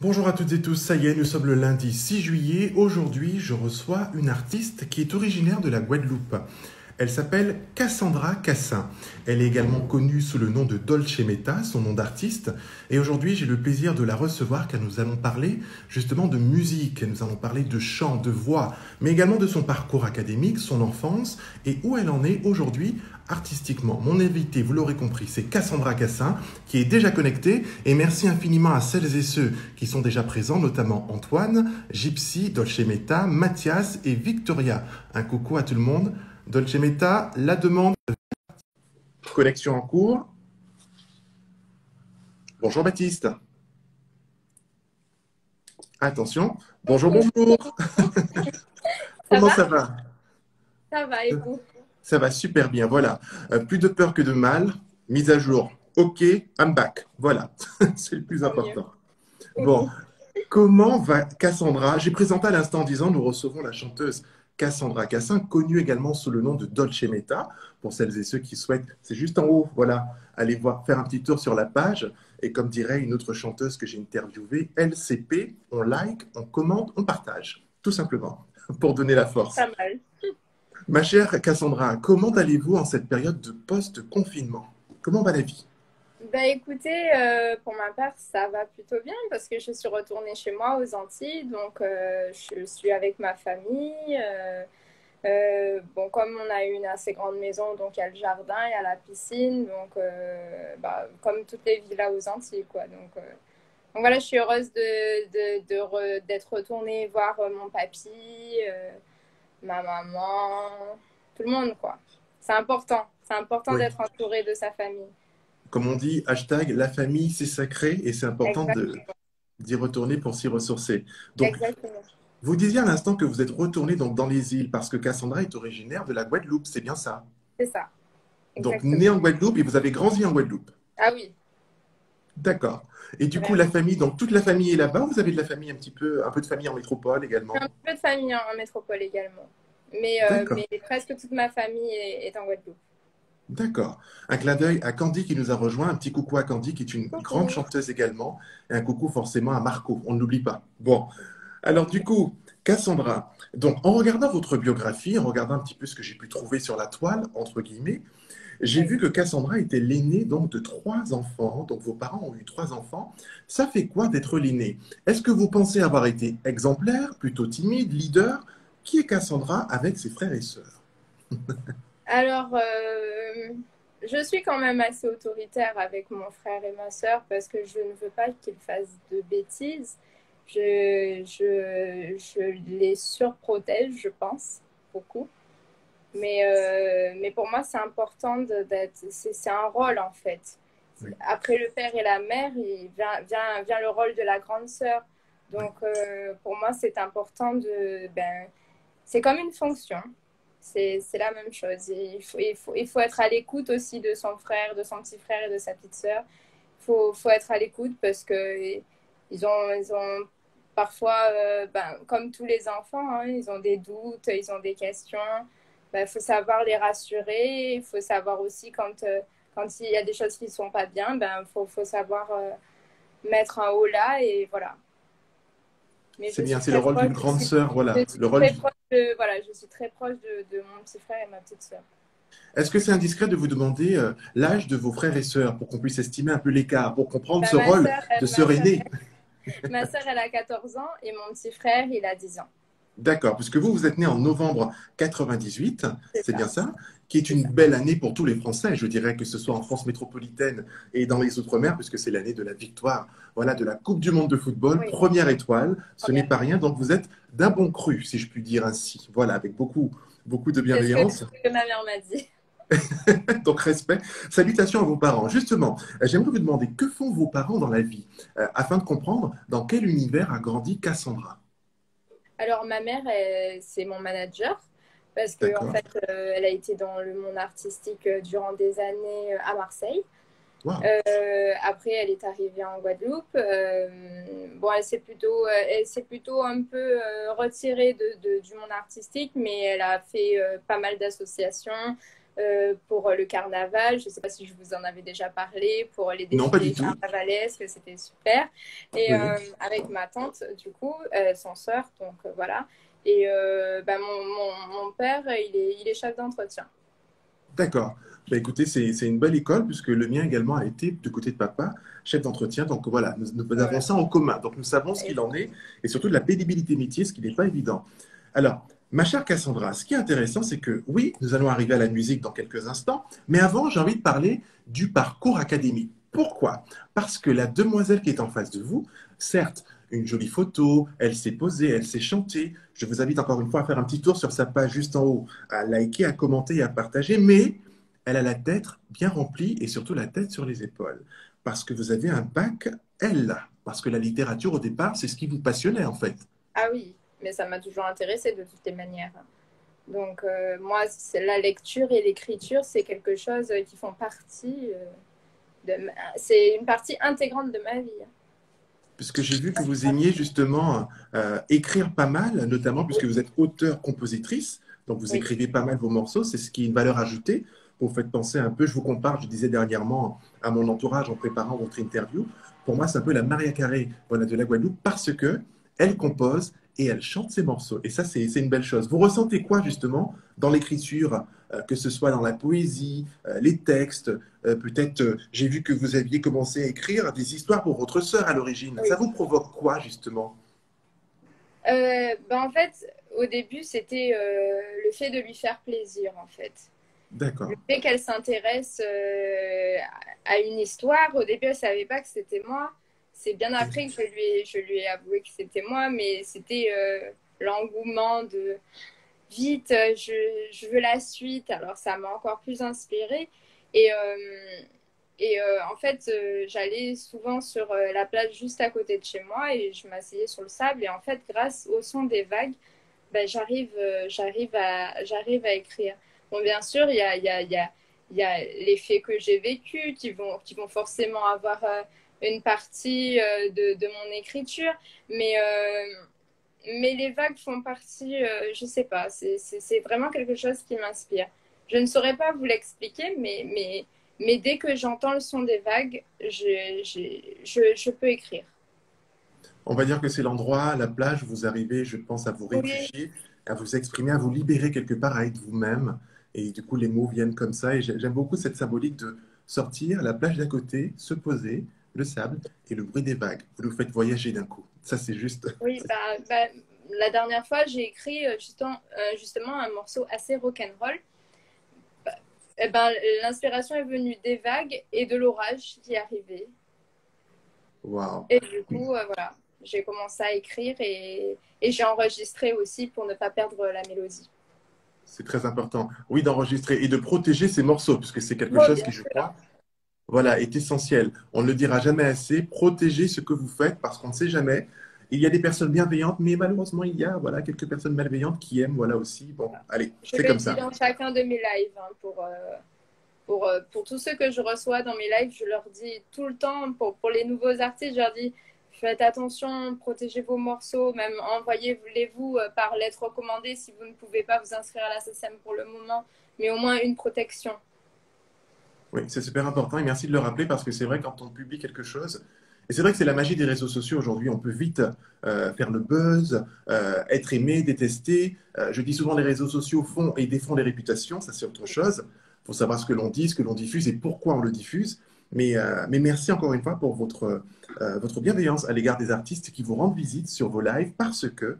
Bonjour à toutes et tous, ça y est, nous sommes le lundi 6 juillet. Aujourd'hui, je reçois une artiste qui est originaire de la Guadeloupe. Elle s'appelle Cassandra Cassin. Elle est également connue sous le nom de Dolce Meta, son nom d'artiste. Et aujourd'hui, j'ai le plaisir de la recevoir car nous allons parler justement de musique. Nous allons parler de chant, de voix, mais également de son parcours académique, son enfance et où elle en est aujourd'hui artistiquement. Mon invité, vous l'aurez compris, c'est Cassandra Cassin qui est déjà connectée. Et merci infiniment à celles et ceux qui sont déjà présents, notamment Antoine, Gypsy, Dolce Meta, Mathias et Victoria. Un coucou à tout le monde. Dolce Meta, la demande. Connexion en cours. Bonjour Baptiste. Attention. Bonjour, bonjour. Ça Comment va? ça va? Ça va, et vous? Ça va super bien, voilà. Plus de peur que de mal. Mise à jour. OK, I'm back. Voilà, c'est le plus Tant mieux. important. Bon, comment va Cassandra? J'ai présenté à l'instant en disant nous recevons la chanteuse Cassandra Cassin, connue également sous le nom de Dolce Meta. Pour celles et ceux qui souhaitent, c'est juste en haut, voilà, allez voir, faire un petit tour sur la page. Et comme dirait une autre chanteuse que j'ai interviewée, LCP, on like, on commente, on partage, tout simplement, pour donner la force. Pas mal. Ma chère Cassandra, comment allez-vous en cette période de post-confinement? Comment va la vie? Bah écoutez, pour ma part, ça va plutôt bien parce que je suis retournée chez moi aux Antilles, donc je suis avec ma famille. Bon, comme on a une assez grande maison, donc il y a le jardin, il y a la piscine, donc bah, comme toutes les villas aux Antilles, quoi. Donc voilà, je suis heureuse d'être retournée voir mon papy, ma maman, tout le monde, quoi. C'est important. C'est important Oui, d'être entouré de sa famille. comme on dit, hashtag la famille, c'est sacré et c'est important Exactement. d'y retourner pour s'y ressourcer. Donc, Exactement. vous disiez à l'instant que vous êtes retourné donc dans les îles parce que Cassandra est originaire de la Guadeloupe, c'est bien ça? C'est ça. Donc, Exactement. né en Guadeloupe et vous avez grandi en Guadeloupe. Ah oui, D'accord. Et du coup, la vraiment. famille, donc toute la famille est là-bas, ou vous avez de la famille un peu de famille en métropole J'ai un également? peu de famille en métropole également. D'accord, Mais presque toute ma famille est en Guadeloupe. d'accord. Un clin d'œil à Candy qui nous a rejoint, un petit coucou à Candy qui est une grande Coucou. chanteuse également, et un coucou forcément à Marco, on ne l'oublie pas. Bon, alors du coup, Cassandra, donc en regardant votre biographie, en regardant un petit peu ce que j'ai pu trouver sur la toile, entre guillemets, j'ai vu que Cassandra était l'aînée donc de trois enfants. Donc vos parents ont eu trois enfants. Ça fait quoi d'être l'aînée? Est-ce que vous pensez avoir été exemplaire, plutôt timide, leader? Qui est Cassandra avec ses frères et sœurs? Alors, je suis quand même assez autoritaire avec mon frère et ma sœur parce que je ne veux pas qu'ils fassent de bêtises. Je les surprotège, je pense, beaucoup. Mais pour moi, c'est important c'est un rôle en fait. Oui, Après le père et la mère, vient le rôle de la grande sœur. oui, Donc pour moi, c'est important c'est comme une fonction. C'est la même chose. Il faut être à l'écoute aussi de son frère, de son petit frère et de sa petite sœur. Faut être à l'écoute parce que ils ont parfois, comme tous les enfants, hein, ils ont des doutes, ils ont des questions. Il faut savoir les rassurer. Il faut savoir aussi quand il y a des choses qui ne sont pas bien, faut savoir mettre un haut là et voilà. Mais c'est bien, c'est le rôle d'une grande sœur, je voilà. suis Le rôle. très proche voilà, je suis très proche de mon petit frère et ma petite sœur. Est-ce que c'est indiscret de vous demander l'âge de vos frères et sœurs pour qu'on puisse estimer un peu l'écart, pour comprendre Bah, ce rôle de sœur aînée? ma sœur, elle a 14 ans et mon petit frère, il a 10 ans. D'accord, puisque vous, vous êtes né en novembre 98, C'est c'est ça, bien ça, qui est c'est une ça. belle année pour tous les Français, je dirais que ce soit en France métropolitaine et dans les Outre-mer, puisque c'est l'année de la victoire, voilà, de la Coupe du Monde de football, Oui, première étoile, ce n'est première. pas rien, donc vous êtes d'un bon cru, si je puis dire ainsi, voilà, avec beaucoup, beaucoup de C'est bienveillance, ce que ma mère m'a dit. donc respect. Salutations à vos parents. Justement, j'aimerais vous demander, que font vos parents dans la vie, afin de comprendre dans quel univers a grandi Cassandra? Alors, ma mère, c'est mon manager parce que en D'accord. fait, elle a été dans le monde artistique durant des années à Marseille. Waouh. Après, elle est arrivée en Guadeloupe. Bon, elle s'est plutôt un peu retirée du monde artistique, mais elle a fait pas mal d'associations. pour le carnaval. Je ne sais pas si je vous en avais déjà parlé, pour les Non, pas défilés du tout. carnavalesques, c'était super. Et Oui. avec ma tante, du coup, son sœur, donc voilà. Et bah, mon père, il est chef d'entretien. D'accord. Bah, écoutez, c'est une belle école puisque le mien également a été, du côté de papa, chef d'entretien. Donc voilà, nous avons Voilà. ça en commun. Donc nous savons ce Et qu'il en est et surtout de la pénibilité métier, ce qui n'est pas évident. Alors, ma chère Cassandra, ce qui est intéressant, c'est que oui, nous allons arriver à la musique dans quelques instants, mais avant, j'ai envie de parler du parcours académique. Pourquoi? Parce que la demoiselle qui est en face de vous, certes, une jolie photo, elle s'est posée, elle s'est chantée. Je vous invite encore une fois à faire un petit tour sur sa page juste en haut, à liker, à commenter et à partager, mais elle a la tête bien remplie et surtout la tête sur les épaules. Parce que vous avez un bac L, parce que la littérature au départ, c'est ce qui vous passionnait en fait. ah oui, mais ça m'a toujours intéressée de toutes les manières. Donc moi, c'est la lecture et l'écriture, c'est quelque chose qui font partie c'est une partie intégrante de ma vie. Puisque j'ai vu que vous aimiez justement écrire pas mal, notamment puisque Oui, vous êtes auteur-compositrice, donc vous oui, écrivez pas mal vos morceaux, c'est ce qui est une valeur ajoutée. Vous me faites penser un peu, je vous compare, je disais dernièrement à mon entourage en préparant votre interview, pour moi c'est un peu la Maria Carré voilà, de la Guadeloupe parce que elle compose et elle chante ses morceaux. Et ça, c'est une belle chose. Vous ressentez quoi justement dans l'écriture, que ce soit dans la poésie, les textes, peut-être, j'ai vu que vous aviez commencé à écrire des histoires pour votre sœur à l'origine. Ça oui. vous provoque quoi, justement? En fait, au début, c'était le fait de lui faire plaisir, en fait. Le D'accord. fait qu'elle s'intéresse à une histoire, au début, elle ne savait pas que c'était moi. C'est bien après que je lui ai avoué que c'était moi, mais c'était l'engouement de vite, je veux la suite. Alors, ça m'a encore plus inspirée. Et, en fait, j'allais souvent sur la plage juste à côté de chez moi et je m'asseyais sur le sable. Et en fait, grâce au son des vagues, ben, j'arrive à écrire. Bon, bien sûr, il y a les faits que j'ai vécus qui vont forcément avoir une partie de mon écriture, mais, mais les vagues font partie, je sais pas, c'est vraiment quelque chose qui m'inspire. Je ne saurais pas vous l'expliquer, mais dès que j'entends le son des vagues, je peux écrire. On va dire que c'est l'endroit, la plage, où vous arrivez, je pense, à vous Oui, réfugier, à vous exprimer, à vous libérer quelque part, à être vous-même. Et du coup, les mots viennent comme ça. Et j'aime beaucoup cette symbolique de sortir, la plage d'à côté, se poser, le sable et le bruit des vagues. Vous nous faites voyager d'un coup. Ça, c'est juste. oui, la dernière fois, j'ai écrit justement un morceau assez rock'n'roll. Bah, eh ben, l'inspiration est venue des vagues et de l'orage qui arrivait. Waouh! Et du coup, voilà, j'ai commencé à écrire et j'ai enregistré aussi pour ne pas perdre la mélodie. C'est très important. Oui, d'enregistrer et de protéger ces morceaux, puisque c'est quelque Bon, chose bien qui, je sûr. crois, voilà, est essentiel. On ne le dira jamais assez. Protégez ce que vous faites parce qu'on ne sait jamais. Il y a des personnes bienveillantes, mais malheureusement, il y a voilà, quelques personnes malveillantes qui aiment voilà aussi. Bon, allez, Je c'est le comme dis ça. dans chacun de mes lives hein, pour tous ceux que je reçois dans mes lives, je leur dis tout le temps, pour les nouveaux artistes, je leur dis faites attention, protégez vos morceaux, même envoyez-les-vous par lettre recommandée si vous ne pouvez pas vous inscrire à la SSM pour le moment, mais au moins une protection. Oui, c'est super important et merci de le rappeler parce que c'est vrai quand on publie quelque chose, et c'est vrai que c'est la magie des réseaux sociaux aujourd'hui, on peut vite faire le buzz, être aimé, détesté. Je dis souvent les réseaux sociaux font et défont les réputations, ça c'est autre chose. Il faut savoir ce que l'on dit, ce que l'on diffuse et pourquoi on le diffuse. Mais merci encore une fois pour votre bienveillance à l'égard des artistes qui vous rendent visite sur vos lives parce que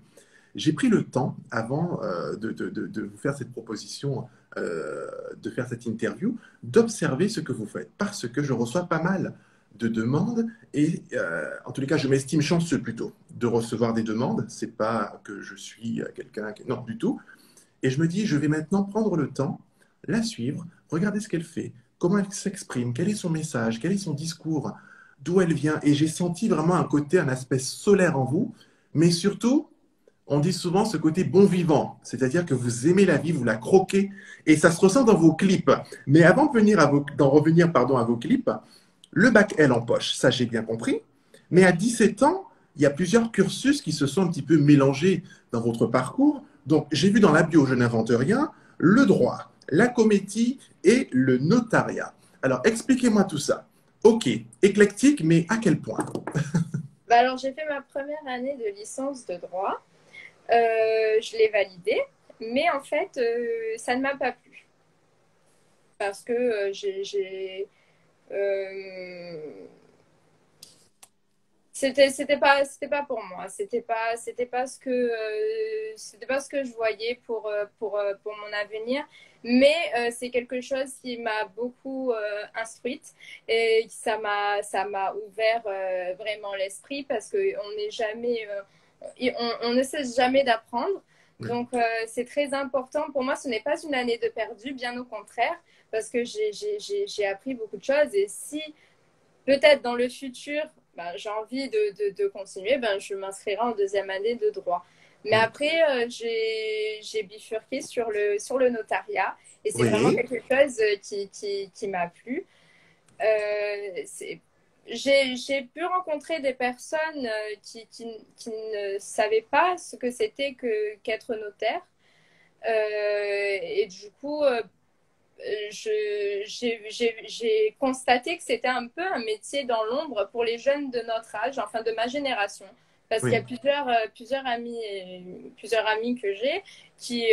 j'ai pris le temps, avant de vous faire cette proposition, de faire cette interview, d'observer ce que vous faites, parce que je reçois pas mal de demandes, et en tous les cas, je m'estime chanceux plutôt de recevoir des demandes. C'est pas que je suis quelqu'un qui... Non, du tout. Et je me dis, je vais maintenant prendre le temps, la suivre, regarder ce qu'elle fait, comment elle s'exprime, quel est son message, quel est son discours, d'où elle vient. Et j'ai senti vraiment un côté, un aspect solaire en vous, mais surtout on dit souvent ce côté bon vivant, c'est-à-dire que vous aimez la vie, vous la croquez, et ça se ressent dans vos clips. Mais avant de venir d'en revenir pardon, à vos clips, le bac L en poche, ça j'ai bien compris, mais à 17 ans, il y a plusieurs cursus qui se sont un petit peu mélangés dans votre parcours. Donc j'ai vu dans la bio, je n'invente rien, le droit, la comédie et le notariat. Alors, expliquez-moi tout ça. Ok, éclectique, mais à quel point? Bah alors, j'ai fait ma première année de licence de droit. Je l'ai validée, mais en fait, ça ne m'a pas plu parce que euh, c'était pas pour moi. C'était pas ce que, c'était pas ce que je voyais pour mon avenir. Mais c'est quelque chose qui m'a beaucoup instruite et ça m'a ouvert vraiment l'esprit parce que on n'est jamais, on ne cesse jamais d'apprendre. Donc, c'est très important. Pour moi, ce n'est pas une année de perdu, bien au contraire, parce que j'ai appris beaucoup de choses. Et si peut-être dans le futur, ben, j'ai envie de continuer, ben, je m'inscrirai en deuxième année de droit. Mais Oui. après, j'ai bifurqué sur le notariat et c'est vraiment Oui. quelque chose qui m'a plu. C'est j'ai pu rencontrer des personnes qui ne savaient pas ce que c'était qu'être notaire. Et du coup, j'ai constaté que c'était un peu un métier dans l'ombre pour les jeunes de notre âge, enfin de ma génération. Parce qu'il y a Oui. plusieurs amis que j'ai qui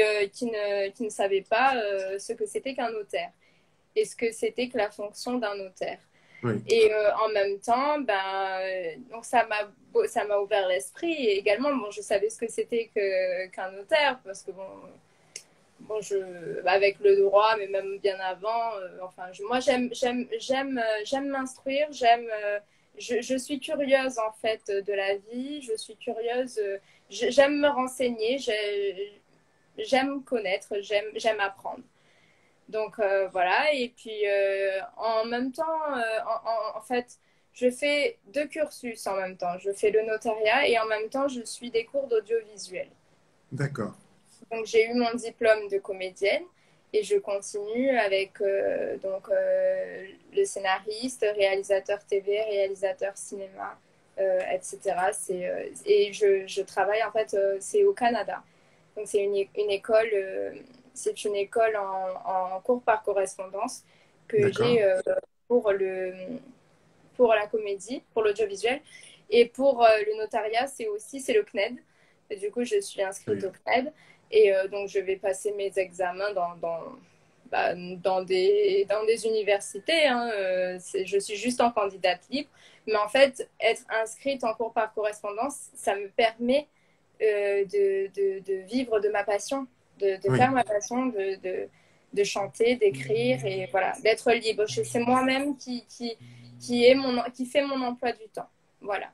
ne savaient pas ce que c'était qu'un notaire et ce que c'était que la fonction d'un notaire. Oui. Et en même temps, donc ça m'a ouvert l'esprit. Et également, bon, je savais ce que c'était qu'un notaire, parce que bon, avec le droit, mais même bien avant, enfin, moi, j'aime m'instruire, je suis curieuse, en fait, de la vie, je suis curieuse, j'aime me renseigner, j'aime connaître, j'aime apprendre. Donc voilà, et puis en même temps, en fait, je fais deux cursus en même temps. Je fais le notariat et en même temps, je suis des cours d'audiovisuel. D'accord. Donc j'ai eu mon diplôme de comédienne et je continue avec le scénariste, réalisateur TV, réalisateur cinéma, etc. Et je travaille en fait, c'est au Canada. Donc c'est une école, c'est une école en cours par correspondance que D'accord. j'ai pour la comédie, pour l'audiovisuel. Et pour le notariat, c'est le CNED. Et du coup, je suis inscrite Oui. au CNED. Et donc, je vais passer mes examens dans des universités. Hein. Je suis juste en candidate libre. Mais en fait, être inscrite en cours par correspondance, ça me permet de vivre de ma passion, de Oui. faire ma passion, de chanter, d'écrire et voilà, d'être libre. C'est moi-même qui fait mon emploi du temps. Voilà.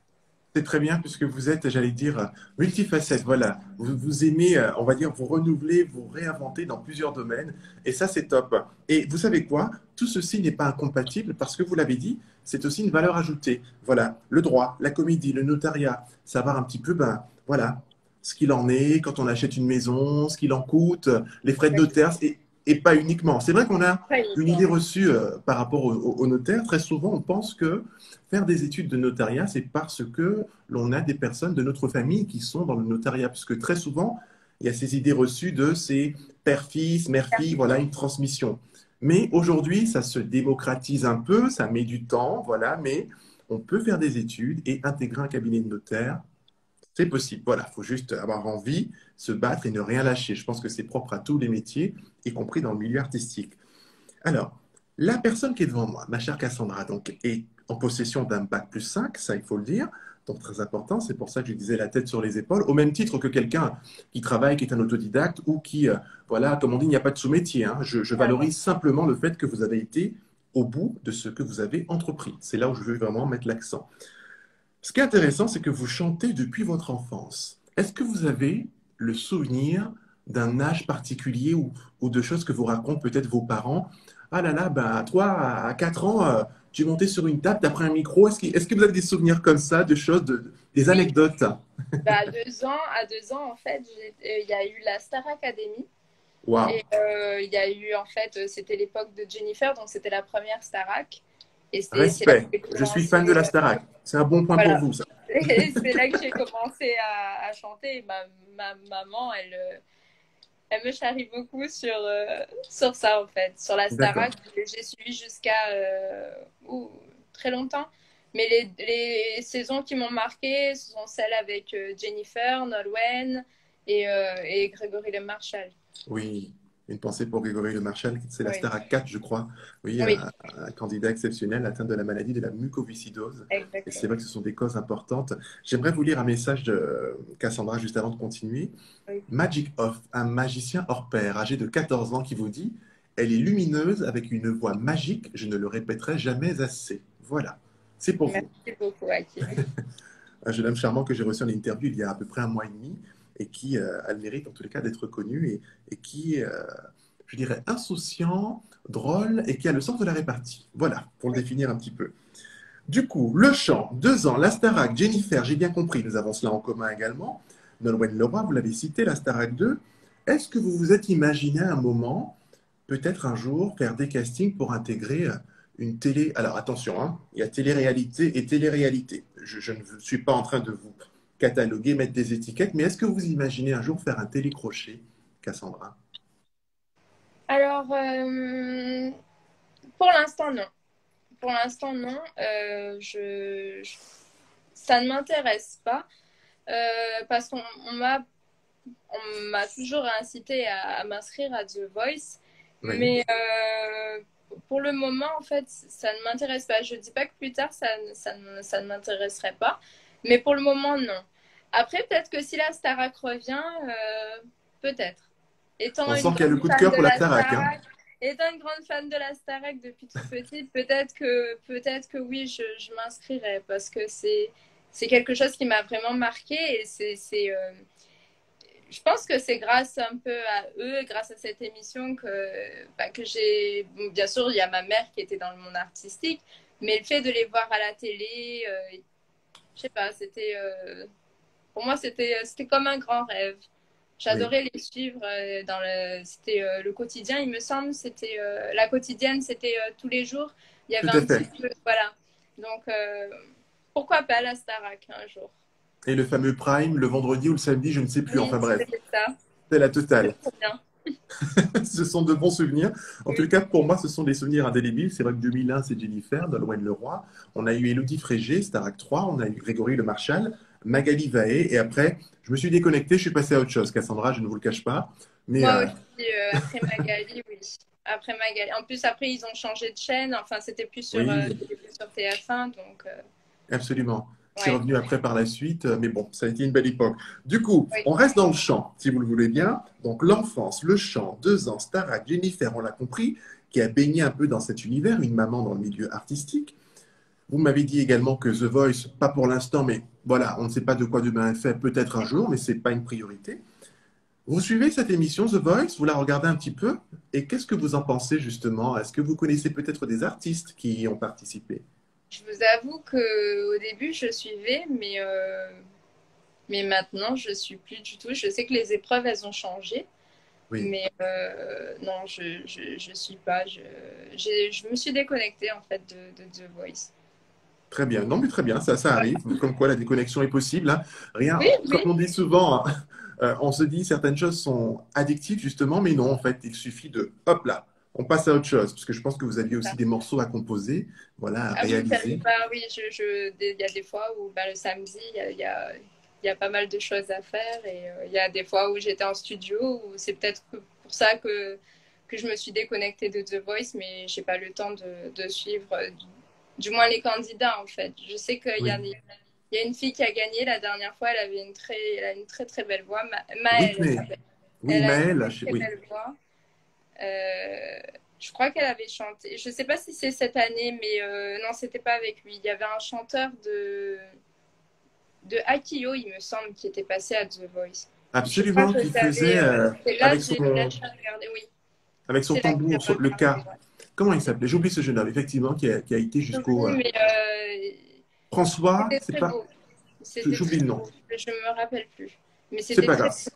C'est très bien puisque vous êtes, j'allais dire, multifacette. Voilà, vous aimez, on va dire, vous renouveler, vous réinventer dans plusieurs domaines. Et ça, c'est top. Et vous savez quoi? Tout ceci n'est pas incompatible parce que vous l'avez dit, c'est aussi une valeur ajoutée. Voilà, le droit, la comédie, le notariat, savoir un petit peu, ben, voilà, ce qu'il en est quand on achète une maison, ce qu'il en coûte, les frais de notaire, et pas uniquement. C'est vrai qu'on a Pas une idée uniquement. reçue par rapport au notaire. Très souvent, on pense que faire des études de notariat, c'est parce que l'on a des personnes de notre famille qui sont dans le notariat, puisque très souvent, il y a ces idées reçues de c'est père-fils, mère-fille, voilà, une transmission. Mais aujourd'hui, ça se démocratise un peu, ça met du temps, voilà, mais on peut faire des études et intégrer un cabinet de notaire. C'est possible. Voilà, il faut juste avoir envie, se battre et ne rien lâcher. Je pense que c'est propre à tous les métiers, y compris dans le milieu artistique. Alors, la personne qui est devant moi, ma chère Cassandra, donc, est en possession d'un bac plus 5, ça il faut le dire, donc très important, c'est pour ça que je disais la tête sur les épaules, au même titre que quelqu'un qui travaille, qui est un autodidacte ou qui, voilà, comme on dit, il n'y a pas de sous-métier. Hein. Je Ah non. valorise simplement le fait que vous avez été au bout de ce que vous avez entrepris. C'est là où je veux vraiment mettre l'accent. Ce qui est intéressant, c'est que vous chantez depuis votre enfance. Est-ce que vous avez le souvenir d'un âge particulier ou de choses que vous racontent peut-être vos parents? Ah là là, bah, toi, à 4 ans, tu montais sur une table, tu as pris un micro. Est-ce que vous avez des souvenirs comme ça, de choses, des Oui, anecdotes? bah, à 2 ans, en fait, il y a eu la Star Academy. Waouh, Et il y a eu, en fait, c'était l'époque de Jennifer, donc c'était la première Starac. Et c'est là que respect. j'ai Je suis commencé. fan de la Starac. C'est un bon point pour Voilà. vous, ça. Et c'est là que j'ai commencé à chanter. Ma maman, elle me charrie beaucoup sur ça, en fait. Sur la D'accord. Starac, j'ai suivi jusqu'à très longtemps. Mais les saisons qui m'ont marqué, ce sont celles avec Jennifer, Nolwenn et Grégory Le Marchal. Oui, une pensée pour Grégory Le Marchal, c'est la Oui, star à 4, je crois. Oui, oui, un candidat exceptionnel atteint de la maladie de la mucoviscidose. Et c'est vrai exactement. que ce sont des causes importantes. J'aimerais vous lire un message de Cassandra juste avant de continuer. Oui. Magic Off, un magicien hors pair, âgé de 14 ans, qui vous dit: Elle est lumineuse avec une voix magique, je ne le répéterai jamais assez. Voilà, c'est pour vous. Merci beaucoup, Hakim. Un jeune homme charmant que j'ai reçu en interview il y a à peu près un mois et demi et qui a le mérite, en tous les cas, d'être connu et qui est, je dirais, insouciant, drôle et qui a le sens de la répartie. Voilà, pour le définir un petit peu. Du coup, le chant, 2 ans, la Starac, Jennifer, j'ai bien compris, nous avons cela en commun également. Nolwenn Leroy, vous l'avez cité, la Starac 2. Est-ce que vous vous êtes imaginé un moment, peut-être un jour, faire des castings pour intégrer une télé? Alors attention, hein, il y a télé-réalité et télé-réalité. Je ne suis pas en train de vous cataloguer, mettre des étiquettes, mais est-ce que vous imaginez un jour faire un télécrochet, Cassandra? Alors, pour l'instant, non. Pour l'instant, non. Ça ne m'intéresse pas parce qu'on m'a toujours incité à m'inscrire à The Voice. Oui. Mais pour le moment, en fait, ça ne m'intéresse pas. Je ne dis pas que plus tard, ça ne m'intéresserait pas. Mais pour le moment, non. Après, peut-être que si la Starac revient, peut-être. Étant On sent une qu'il y a le grande coup de fan cœur de pour la la Starac, hein. Starac, étant une grande fan de la Starac depuis toute petite, peut-être que oui, je m'inscrirai parce que c'est quelque chose qui m'a vraiment marqué et je pense que c'est grâce un peu à eux, grâce à cette émission que j'ai. Bon, bien sûr, il y a ma mère qui était dans le monde artistique, mais le fait de les voir à la télé, je sais pas, pour moi, c'était comme un grand rêve. Oui, J'adorais les suivre c'était le quotidien, il me semble. C'était la quotidienne, c'était tous les jours. Il y avait tout à un petit fait. peu, voilà. Donc, pourquoi pas la Starac un jour? Et le fameux Prime, le vendredi ou le samedi, je ne sais plus. Enfin Oui, bref, c'était ça. c'est la C'était totale. trop bien. Ce sont de bons souvenirs. En tout Oui. cas, pour moi, ce sont des souvenirs indélébiles. C'est vrai que 2001, c'est Jennifer, Nolwenn Leroy. On a eu Élodie Frégé, Starac 3. On a eu Grégory Le Marchal, Magali Vahé. Et après, je me suis déconnecté, je suis passé à autre chose. Cassandra, je ne vous le cache pas. Mais Moi aussi, après Magali, oui. Après Magali. En plus, après, ils ont changé de chaîne. Enfin, oui, c'était plus sur TF1. Donc, absolument. C'est ouais. revenu après par la suite, mais bon, ça a été une belle époque. Du coup, Oui. on reste dans le chant, si vous le voulez bien. Donc, l'enfance, le chant, 2 ans, Starac, Jennifer, on l'a compris, qui a baigné un peu dans cet univers, une maman dans le milieu artistique. Vous m'avez dit également que The Voice, pas pour l'instant, mais voilà, on ne sait pas de quoi demain est fait, peut-être un jour, mais ce n'est pas une priorité. Vous suivez cette émission The Voice, vous la regardez un petit peu, et qu'est-ce que vous en pensez justement? Est-ce que vous connaissez peut-être des artistes qui y ont participé? Je vous avoue que au début, je suivais, mais maintenant, je suis plus du tout. Je sais que les épreuves, elles ont changé. Oui, Mais non, je suis pas. Je me suis déconnectée en fait de The Voice. très bien. Non, mais très bien, ça arrive, comme quoi la déconnexion est possible, hein. Oui, Rien, comme oui, on dit souvent, hein, on se dit certaines choses sont addictives justement, mais non, en fait, il suffit de, hop là, on passe à autre chose, parce que je pense que vous aviez c'est aussi ça. des morceaux à composer, voilà, à Ah oui, ça réaliser. dépend. Oui, il y a des fois où bah, le samedi, il y a pas mal de choses à faire. Et il y a des fois où j'étais en studio, où c'est peut-être pour ça que je me suis déconnectée de The Voice, mais j'ai pas le temps de suivre, du moins les candidats en fait. Je sais Oui, il y a une fille qui a gagné la dernière fois, elle a une très très belle voix. Maëlle, elle Whitney, s'appelle. oui, Elle a une Maëlle, très très oui, belle voix. Je crois qu'elle avait chanté. Je sais pas si c'est cette année, mais non, c'était pas avec lui. Il y avait un chanteur de Akio, il me semble, qui était passé à The Voice. Je crois absolument, que qui faisait j'avais. C'est là, là, son, j'ai regardé. Oui, avec son c'est là que j'ai tambour, le regardé. cas. Ouais. Comment il s'appelait? J'oublie ce jeune homme, effectivement, qui a été jusqu'au J'oublie, mais François, c'était c'est très pas, beau. C'était j'oublie très le nom. beau. Je me rappelle plus. Mais C'est c'était pas très grave.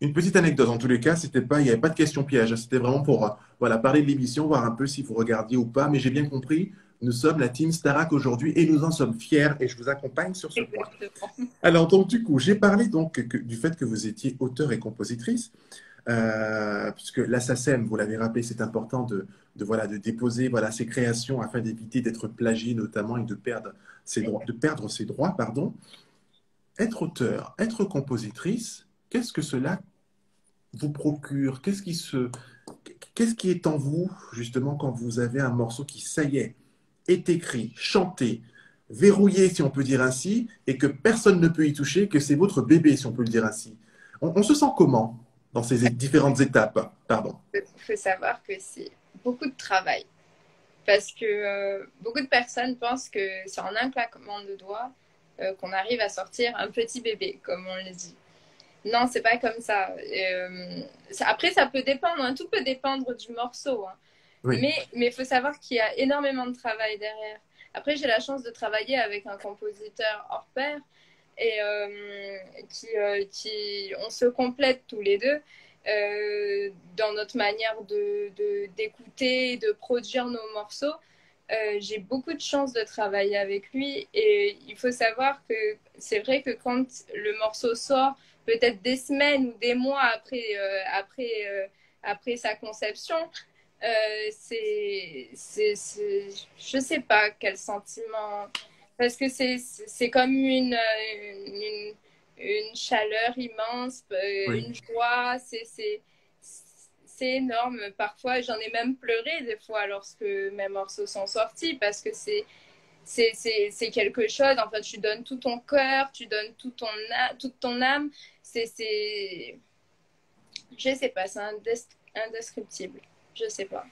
Une petite anecdote, en tous les cas, c'était pas, il n'y avait pas de question piège, hein. C'était vraiment pour voilà, parler de l'émission, voir un peu si vous regardiez ou pas. Mais j'ai bien compris, Nous sommes la team Starac aujourd'hui et nous en sommes fiers et je vous accompagne sur ce point. Exactement. Alors, donc, du coup, j'ai parlé donc du fait que vous étiez auteur et compositrice, puisque la SACEM, vous l'avez rappelé, c'est important voilà, de déposer voilà, ses créations afin d'éviter d'être plagié notamment et de perdre ses droits, pardon. Être auteur, être compositrice, qu'est-ce que cela vous procure? Qu'est-ce qui est en vous, justement, quand vous avez un morceau qui, ça y est écrit, chanté, verrouillé, si on peut dire ainsi, et que personne ne peut y toucher, que c'est votre bébé, si on peut le dire ainsi. On se sent comment dans ces différentes étapes? Pardon. Il faut savoir que c'est beaucoup de travail. Parce que beaucoup de personnes pensent que c'est en un claquement de doigts qu'on arrive à sortir un petit bébé, comme on le dit. Non, c'est pas comme ça. Après, ça peut dépendre, hein, tout peut dépendre du morceau. Hein. Oui, Mais il faut savoir qu'il y a énormément de travail derrière. Après, j'ai la chance de travailler avec un compositeur hors pair et on se complète tous les deux dans notre manière d'écouter, de produire nos morceaux. J'ai beaucoup de chance de travailler avec lui et il faut savoir que c'est vrai que quand le morceau sort, peut-être des semaines ou des mois après sa conception, je sais pas quel sentiment, parce que c'est comme une chaleur immense, oui. une joie, c'est énorme. Parfois, j'en ai même pleuré des fois lorsque mes morceaux sont sortis, parce que c'est quelque chose, enfin, tu donnes tout ton cœur, tu donnes toute ton âme, c'est, je sais pas, c'est indescriptible. Je sais pas.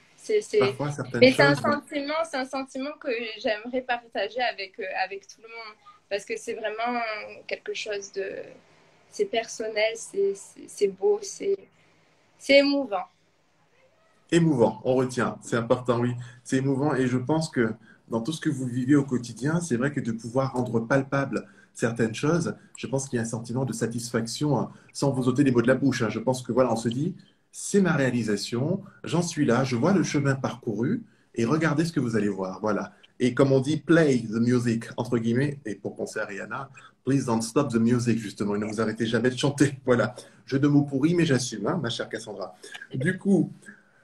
Parfois, certaines Mais choses, oui. c'est un sentiment que j'aimerais partager avec tout le monde. Parce que c'est vraiment quelque chose de. C'est personnel, c'est beau, c'est émouvant. Émouvant, on retient, c'est important, oui. C'est émouvant et je pense que dans tout ce que vous vivez au quotidien, c'est vrai que de pouvoir rendre palpable certaines choses, je pense qu'il y a un sentiment de satisfaction sans vous ôter les mots de la bouche. Je pense que voilà, on se dit, c'est ma réalisation, j'en suis là, je vois le chemin parcouru et regardez ce que vous allez voir. Voilà. Et comme on dit, play the music, entre guillemets, et pour penser à Rihanna, please don't stop the music, justement, et ne vous arrêtez jamais de chanter. Voilà. Jeu de mots pourris, mais j'assume, hein, ma chère Cassandra. Du coup,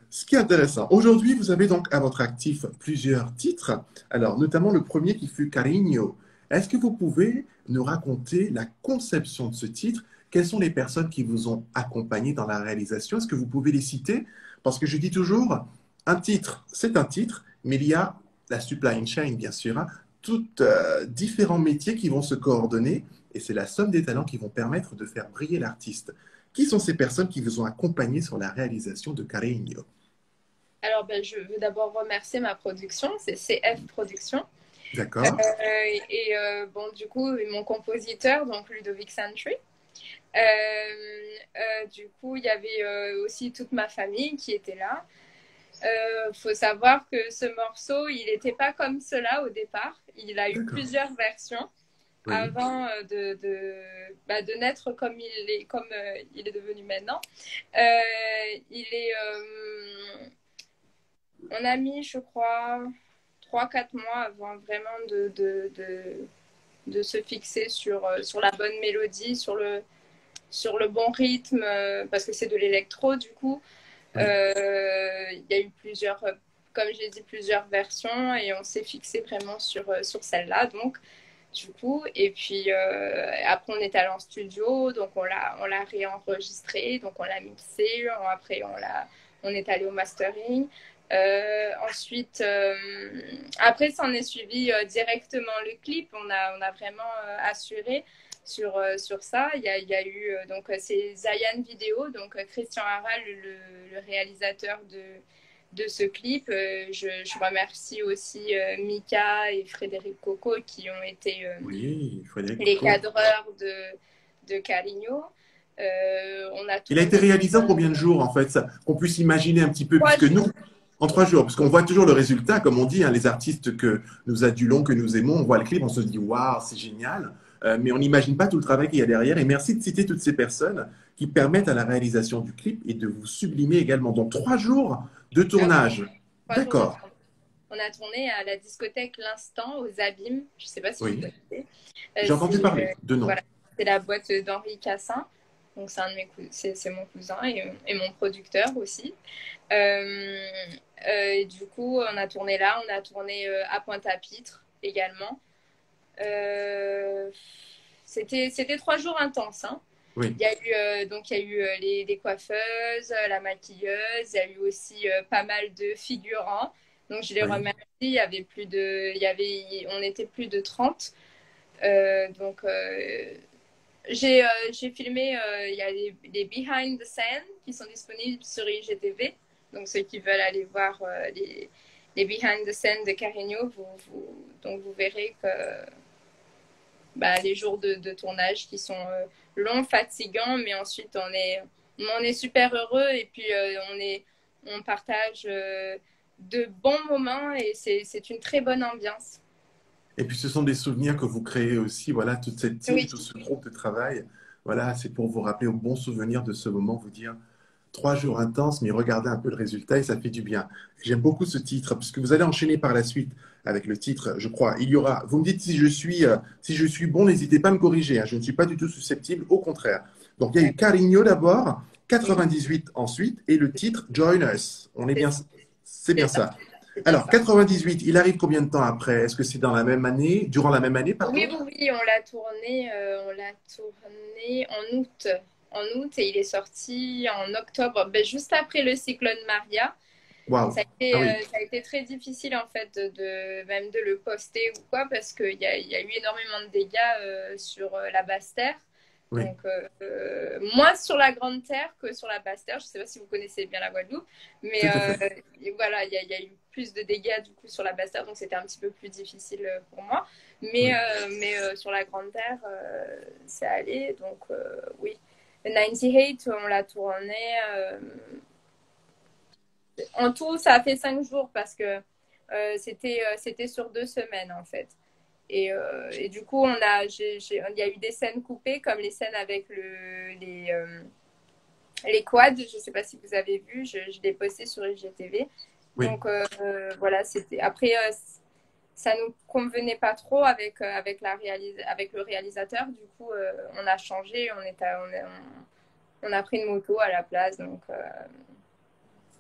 ce qui est intéressant, aujourd'hui, vous avez donc à votre actif plusieurs titres, alors notamment le premier qui fut Cariño. Est-ce que vous pouvez nous raconter la conception de ce titre? Quelles sont les personnes qui vous ont accompagné dans la réalisation? Est-ce que vous pouvez les citer? Parce que je dis toujours, un titre, c'est un titre, mais il y a la supply chain, bien sûr, hein, toutes différents métiers qui vont se coordonner, et c'est la somme des talents qui vont permettre de faire briller l'artiste. Qui sont ces personnes qui vous ont accompagné sur la réalisation de Cariño? Alors, ben, je veux d'abord remercier ma production, c'est CF Productions. D'accord. Bon, du coup, mon compositeur, donc Ludovic Santry. Du coup, il y avait aussi toute ma famille qui était là. Faut savoir que ce morceau, il n'était pas comme cela au départ. Il a eu D'accord. plusieurs versions Oui. avant de naître comme il est devenu maintenant. Il est, on a mis, je crois, 3 4 mois avant vraiment de se fixer sur la bonne mélodie, sur le bon rythme, parce que c'est de l'électro du coup. Oui. Il y a eu comme j'ai dit, plusieurs versions et on s'est fixé vraiment sur celle-là. Donc, du coup, et puis après on est allé en studio, donc on l'a réenregistré, donc on l'a mixé, après on est allé au mastering. Ensuite, après s'en est suivi directement le clip, on a vraiment assuré sur ça. Il y a eu, donc c'est Zayan Vidéo, donc Christian Haral, le réalisateur de ce clip. Je remercie aussi Mika et Frédéric Coco qui ont été Oui, Frédéric les Coco. cadreurs de Carigno. On a Il a été tourné réalisé en combien de jours, en fait, qu'on puisse imaginer un petit peu, trois puisque nous, jours. en 3 jours, parce qu'on voit toujours le résultat, comme on dit, hein, les artistes que nous adulons, que nous aimons, on voit le clip, on se dit, waouh, c'est génial, mais on n'imagine pas tout le travail qu'il y a derrière. Et merci de citer toutes ces personnes qui permettent à la réalisation du clip et de vous sublimer également. Donc 3 jours de Ah oui, tournage. 3 jours de D'accord. tournage. on a tourné à la discothèque L'Instant aux Abîmes. Je ne sais pas si vous Oui, connaissez. j'ai entendu parler de nom. Voilà, c'est la boîte d'Henri Cassin. Donc, c'est mon cousin et mon producteur aussi. Et du coup, on a tourné là. On a tourné à Pointe-à-Pitre également. C'était 3 jours intenses. Hein. Oui, Il y a eu les coiffeuses, la maquilleuse, il y a eu aussi pas mal de figurants. Donc je les oui. remercie. On était plus de 30. Donc j'ai filmé, il y a les behind the scene qui sont disponibles sur IGTV. Donc ceux qui veulent aller voir les behind the scene de Carigno, donc vous verrez que les jours de tournage qui sont longs, fatigants, mais ensuite on est super heureux et puis on partage de bons moments et c'est une très bonne ambiance. Et puis ce sont des souvenirs que vous créez aussi, voilà, toute cette team, Oui, tout ce groupe de travail. Voilà, c'est pour vous rappeler au bon souvenir de ce moment, vous dire 3 jours intenses, mais regardez un peu le résultat et ça fait du bien. J'aime beaucoup ce titre, puisque vous allez enchaîner par la suite avec le titre, je crois. Il y aura, vous me dites si je suis bon, n'hésitez pas à me corriger, hein, je ne suis pas du tout susceptible, au contraire. Donc il y a eu Carigno d'abord, oui, 98 ensuite, et le titre Join Us. On est c'est bien, ça, c'est c'est bien ça, ça. c'est bien Alors, ça. 98, il arrive combien de temps après? Est-ce que c'est dans la même année, durant la même année, Oui, pardon? oui, oui, on l'a tourné en août. En août et il est sorti en octobre, juste après le cyclone Maria. Waouh. Ah oui, Ça a été très difficile en fait même de le poster ou quoi parce qu'il y a eu énormément de dégâts sur la basse terre. oui, Donc moins sur la grande terre que sur la basse terre. Je ne sais pas si vous connaissez bien la Guadeloupe, mais tout à fait. et voilà, il y a eu plus de dégâts du coup sur la basse terre, donc c'était un petit peu plus difficile pour moi. Oui. Sur la grande terre, c'est allé. Donc oui, le 98, on l'a tourné. En tout, ça a fait 5 jours parce que c'était sur 2 semaines en fait. Et du coup, il y a eu des scènes coupées comme les scènes avec les quads. Je ne sais pas si vous avez vu, je l'ai posté sur IGTV. Oui. Donc voilà, c'était. Après, ça nous convenait pas trop avec le réalisateur. Du coup, on a changé, on a pris une moto à la place.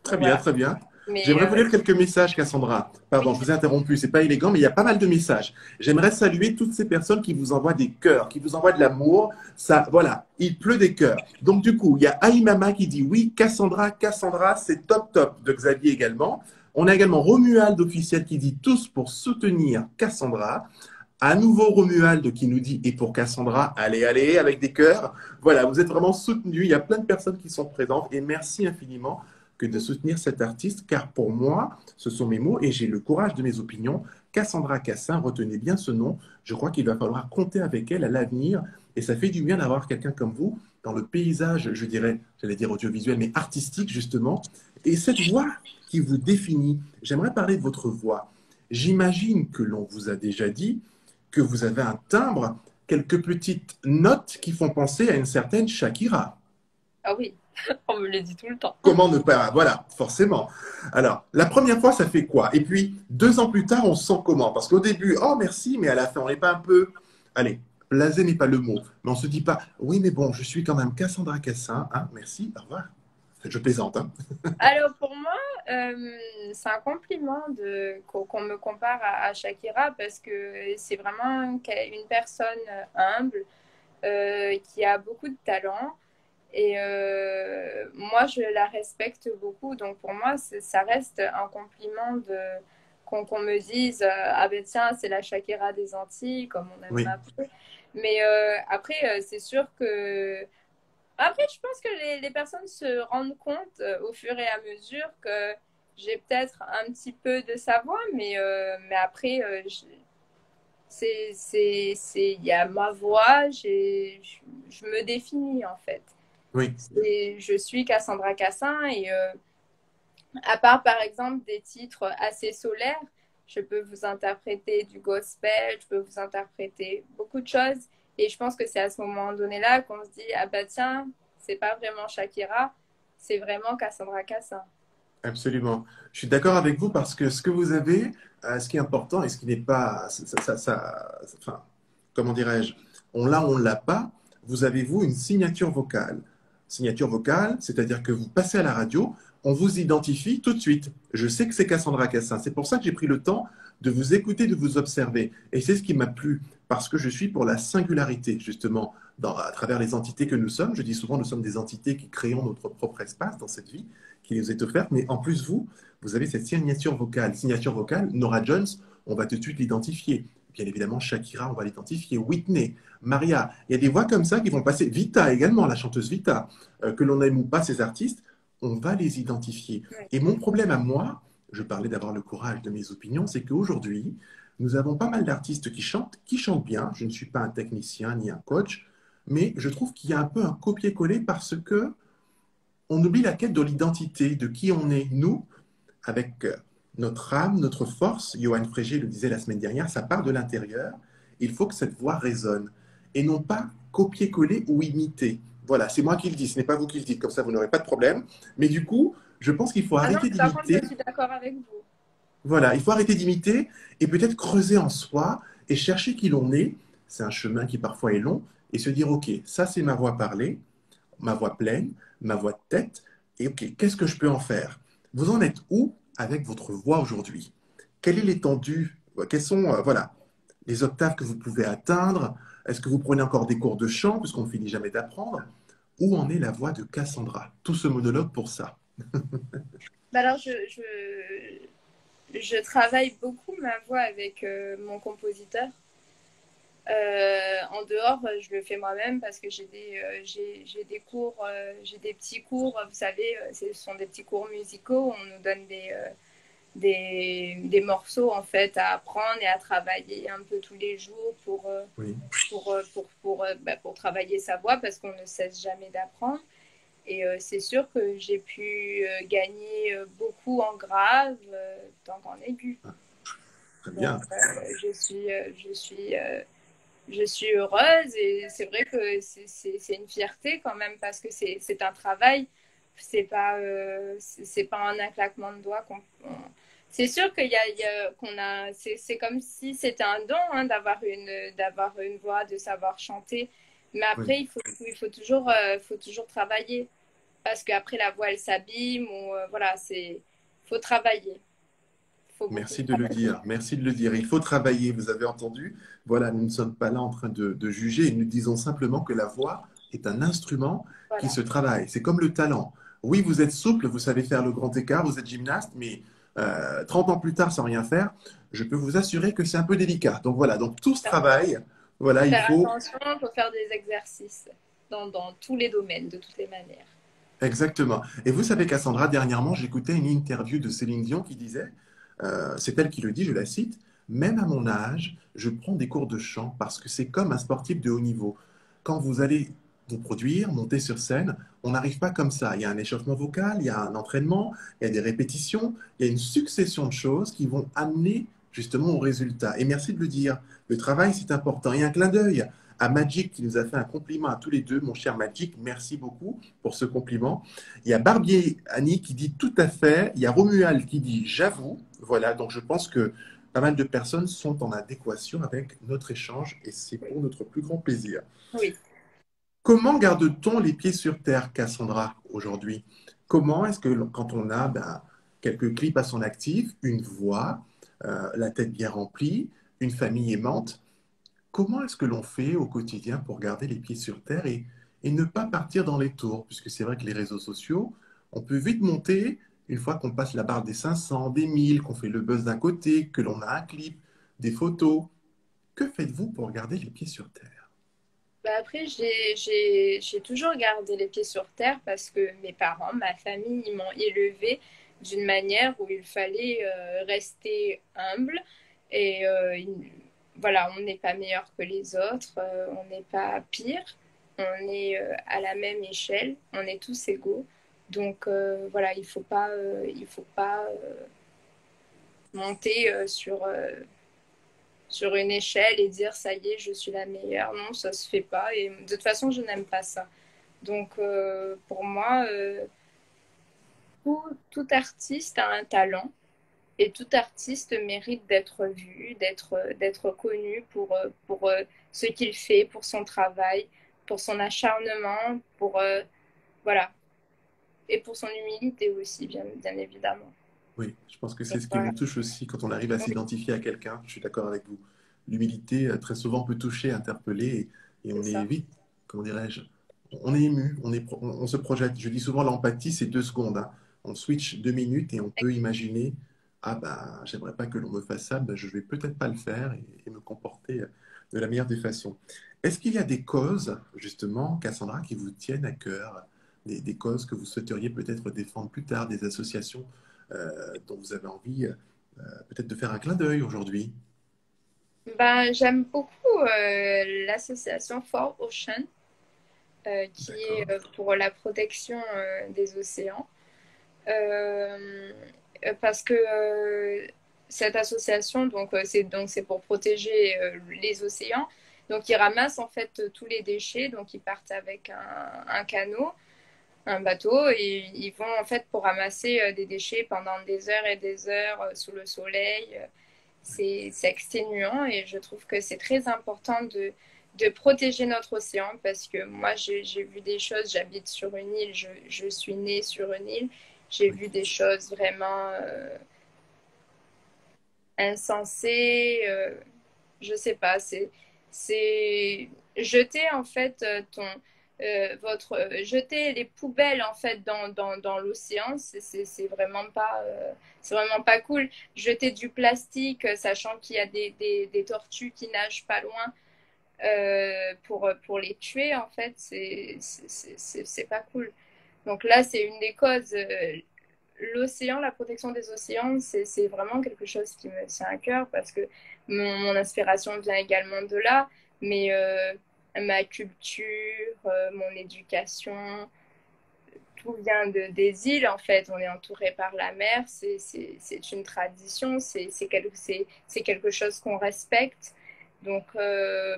Très Donc bien, voilà. très bien. Mais J'aimerais vous lire quelques messages, Cassandra. Pardon, oui, je vous ai interrompu, c'est pas élégant, mais il y a pas mal de messages. J'aimerais saluer toutes ces personnes qui vous envoient des cœurs, qui vous envoient de l'amour. Ça, voilà, il pleut des cœurs. Donc du coup, il y a Aïmama qui dit oui, Cassandra, Cassandra, c'est top top. De Xavier également. On a également Romuald officiel qui dit tous pour soutenir Cassandra. À nouveau Romuald qui nous dit et pour Cassandra, allez, allez, avec des cœurs. Voilà, vous êtes vraiment soutenus. Il y a plein de personnes qui sont présentes et merci infiniment que de soutenir cet artiste car pour moi, ce sont mes mots et j'ai le courage de mes opinions. Cassandra Cassin, retenez bien ce nom. Je crois qu'il va falloir compter avec elle à l'avenir et ça fait du bien d'avoir quelqu'un comme vous dans le paysage, je dirais, j'allais dire audiovisuel, mais artistique justement. Et cette voix qui vous définit, j'aimerais parler de votre voix. J'imagine que l'on vous a déjà dit que vous avez un timbre, quelques petites notes qui font penser à une certaine Shakira. ah oui, on me le dit tout le temps. Comment ne pas... Voilà, forcément. Alors, la première fois, ça fait quoi? Et puis, 2 ans plus tard, on se sent comment? Parce qu'au début, oh merci, mais à la fin, on n'est pas un peu... Allez, blasé n'est pas le mot. Mais on se dit pas, oui, mais bon, je suis quand même Cassandra Cassin. Hein, merci, au revoir. Je plaisante. Hein. Alors pour moi, c'est un compliment qu'on me compare à Shakira parce que c'est vraiment une personne humble qui a beaucoup de talent et moi je la respecte beaucoup. Donc pour moi, ça reste un compliment qu'on me dise ah ben tiens, c'est la Shakira des Antilles, comme on aime Oui, m'appeler. Mais après, c'est sûr que après, je pense que les personnes se rendent compte au fur et à mesure que j'ai peut-être un petit peu de sa voix, mais après, il y a ma voix, je me définis en fait. oui, Je suis Cassandra Cassin et à part par exemple des titres assez solaires, je peux vous interpréter du gospel, je peux vous interpréter beaucoup de choses. Et je pense que c'est à ce moment donné-là qu'on se dit, ah bah tiens, c'est pas vraiment Shakira, c'est vraiment Cassandra Cassin. Absolument. Je suis d'accord avec vous parce que ce que vous avez, ce qui est important et ce qui n'est pas, enfin, comment dirais-je, on l'a ou on l'a pas, vous avez vous une signature vocale. Signature vocale, c'est-à-dire que vous passez à la radio, on vous identifie tout de suite. Je sais que c'est Cassandra Cassin. C'est pour ça que j'ai pris le temps de vous écouter, de vous observer. Et c'est ce qui m'a plu parce que je suis pour la singularité, justement, à travers les entités que nous sommes. Je dis souvent, nous sommes des entités qui créons notre propre espace dans cette vie qui nous est offerte, mais en plus, vous avez cette signature vocale. Signature vocale, Nora Jones, on va tout de suite l'identifier. Bien évidemment, Shakira, on va l'identifier. Whitney, Maria, il y a des voix comme ça qui vont passer. Vita également, la chanteuse Vita, que l'on aime ou pas ces artistes, on va les identifier. Ouais. Et mon problème à moi, je parlais d'avoir le courage de mes opinions, c'est qu'aujourd'hui, nous avons pas mal d'artistes qui chantent bien. Je ne suis pas un technicien ni un coach, mais je trouve qu'il y a un peu un copier-coller parce que on oublie la quête de l'identité, de qui on est, nous, avec notre âme, notre force. Johan Frégé le disait la semaine dernière, ça part de l'intérieur. Il faut que cette voix résonne et non pas copier-coller ou imiter. Voilà, c'est moi qui le dis, ce n'est pas vous qui le dites, comme ça vous n'aurez pas de problème. Mais du coup, je pense qu'il faut Ah non, arrêter mais par contre, d'imiter. je suis d'accord avec vous. Voilà, il faut arrêter d'imiter et peut-être creuser en soi et chercher qui l'on est. C'est un chemin qui parfois est long et se dire, OK, ça c'est ma voix parlée, ma voix pleine, ma voix de tête, et ok, qu'est-ce que je peux en faire? Vous en êtes où avec votre voix aujourd'hui? Quelle est l'étendue? Quelles sont voilà, les octaves que vous pouvez atteindre? Est-ce que vous prenez encore des cours de chant, puisqu'on ne finit jamais d'apprendre? Où en est la voix de Cassandra? Tout ce monologue pour ça. Bah alors, je travaille beaucoup ma voix avec mon compositeur. En dehors, je le fais moi-même parce que j'ai des cours, j'ai des petits cours, vous savez, ce sont des petits cours musicaux. On nous donne des morceaux en fait à apprendre et à travailler un peu tous les jours Oui, pour travailler sa voix parce qu'on ne cesse jamais d'apprendre. Et c'est sûr que j'ai pu gagner beaucoup en grave, tant qu'en aigu. très Donc, bien. je suis heureuse et c'est vrai que c'est une fierté quand même parce que c'est un travail. C'est pas un claquement de doigts c'est sûr qu'on a, c'est comme si c'était un don hein, d'avoir une voix, de savoir chanter. Mais Oui. après, faut toujours travailler parce qu'après la voix elle s'abîme ou voilà, faut travailler, faut beaucoup Merci de le travailler. dire, merci de le dire. Il faut travailler, vous avez entendu? Voilà, nous ne sommes pas là en train de juger, nous disons simplement que la voix est un instrument qui Voilà. se travaille. C'est comme le talent. Oui, vous êtes souple, vous savez faire le grand écart, vous êtes gymnaste, mais 30 ans plus tard sans rien faire, je peux vous assurer que c'est un peu délicat. Donc voilà, donc tout ce travail, voilà, Faut il faire faut attention, faut faire des exercices dans tous les domaines, de toutes les manières. exactement. Et vous savez, Cassandra, dernièrement, j'écoutais une interview de Céline Dion qui disait, c'est elle qui le dit, je la cite, même à mon âge, je prends des cours de chant parce que c'est comme un sportif de haut niveau. Quand vous allez vous produire, monter sur scène, on n'arrive pas comme ça. Il y a un échauffement vocal, il y a un entraînement, il y a des répétitions, il y a une succession de choses qui vont amener justement au résultat. Et merci de le dire, le travail, c'est important. Et un clin d'œil à Magic qui nous a fait un compliment à tous les deux, mon cher Magic, merci beaucoup pour ce compliment. Il y a Barbier Annie qui dit tout à fait, il y a Romuald qui dit j'avoue. Voilà, donc je pense que pas mal de personnes sont en adéquation avec notre échange et c'est Oui. pour notre plus grand plaisir. Oui. Comment garde-t-on les pieds sur terre, Cassandra, aujourd'hui? Comment est-ce que quand on a quelques clips à son actif, une voix, la tête bien remplie, une famille aimante, comment est-ce que l'on fait au quotidien pour garder les pieds sur terre et ne pas partir dans les tours? Puisque c'est vrai que les réseaux sociaux, on peut vite monter, une fois qu'on passe la barre des 500, des 1000, qu'on fait le buzz d'un côté, que l'on a un clip, des photos. Que faites-vous pour garder les pieds sur terre? Bah après, j'ai toujours gardé les pieds sur terre parce que mes parents, ma famille, ils m'ont élevée d'une manière où il fallait rester humble et voilà, on n'est pas meilleur que les autres, on n'est pas pire, on est à la même échelle, on est tous égaux. Donc voilà, il faut pas monter sur une échelle et dire ça y est, je suis la meilleure. Non, ça se fait pas. Et de toute façon, je n'aime pas ça. Donc pour moi, tout artiste a un talent et tout artiste mérite d'être vu, d'être connu pour ce qu'il fait, pour son travail, pour son acharnement, voilà, et pour son humilité aussi, bien évidemment. Oui, je pense que c'est Donc, ce qui voilà. nous touche aussi quand on arrive à Oui, s'identifier à quelqu'un. Je suis d'accord avec vous. L'humilité, très souvent, peut toucher, interpeller, et c'est on est ça. vite, comment dirais-je, on est ému, on se projette. Je dis souvent, l'empathie, c'est 2 secondes, hein. On switch 2 minutes et on peut imaginer, ah bah, j'aimerais pas que l'on me fasse ça, bah, je vais peut-être pas le faire et me comporter de la meilleure des façons. Est-ce qu'il y a des causes, justement, Cassandra, qui vous tiennent à cœur, des causes que vous souhaiteriez peut-être défendre plus tard, des associations dont vous avez envie peut-être de faire un clin d'œil aujourd'hui? Ben, j'aime beaucoup l'association For Ocean, qui est D'accord. pour la protection des océans. Euh, Parce que cette association, c'est pour protéger les océans. Donc, ils ramassent en fait tous les déchets. Donc, ils partent avec un canot, un bateau, et ils vont en fait pour ramasser des déchets pendant des heures et des heures sous le soleil. C'est exténuant et je trouve que c'est très important de protéger notre océan parce que moi, j'ai vu des choses. J'habite sur une île, je suis née sur une île. J'ai Oui, vu des choses vraiment insensées. Je sais pas, c'est jeter en fait jeter les poubelles en fait dans l'océan, c'est vraiment pas c'est vraiment pas cool. Jeter du plastique, sachant qu'il y a des tortues qui nagent pas loin pour les tuer, en fait, c'est pas cool. Donc là, c'est une des causes. L'océan, la protection des océans, c'est vraiment quelque chose qui me tient à cœur parce que mon inspiration vient également de là, mais ma culture, mon éducation, tout vient des îles en fait. On est entouré par la mer, c'est une tradition, c'est quelque chose qu'on respecte. Donc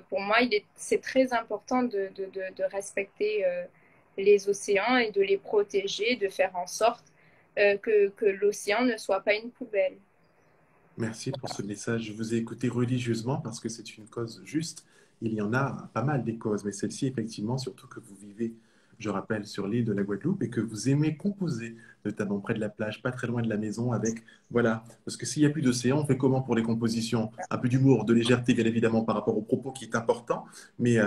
pour moi, c'est très important de respecter les océans et de les protéger, de faire en sorte que l'océan ne soit pas une poubelle. merci pour ce message. Je vous ai écouté religieusement parce que c'est une cause juste. Il y en a pas mal des causes, mais celle-ci, effectivement, surtout que vous vivez, je rappelle, sur l'île de la Guadeloupe et que vous aimez composer, notamment près de la plage, pas très loin de la maison, avec, voilà, parce que s'il n'y a plus d'océan, on fait comment pour les compositions? Un peu d'humour, de légèreté, bien évidemment, par rapport au propos qui est important, mais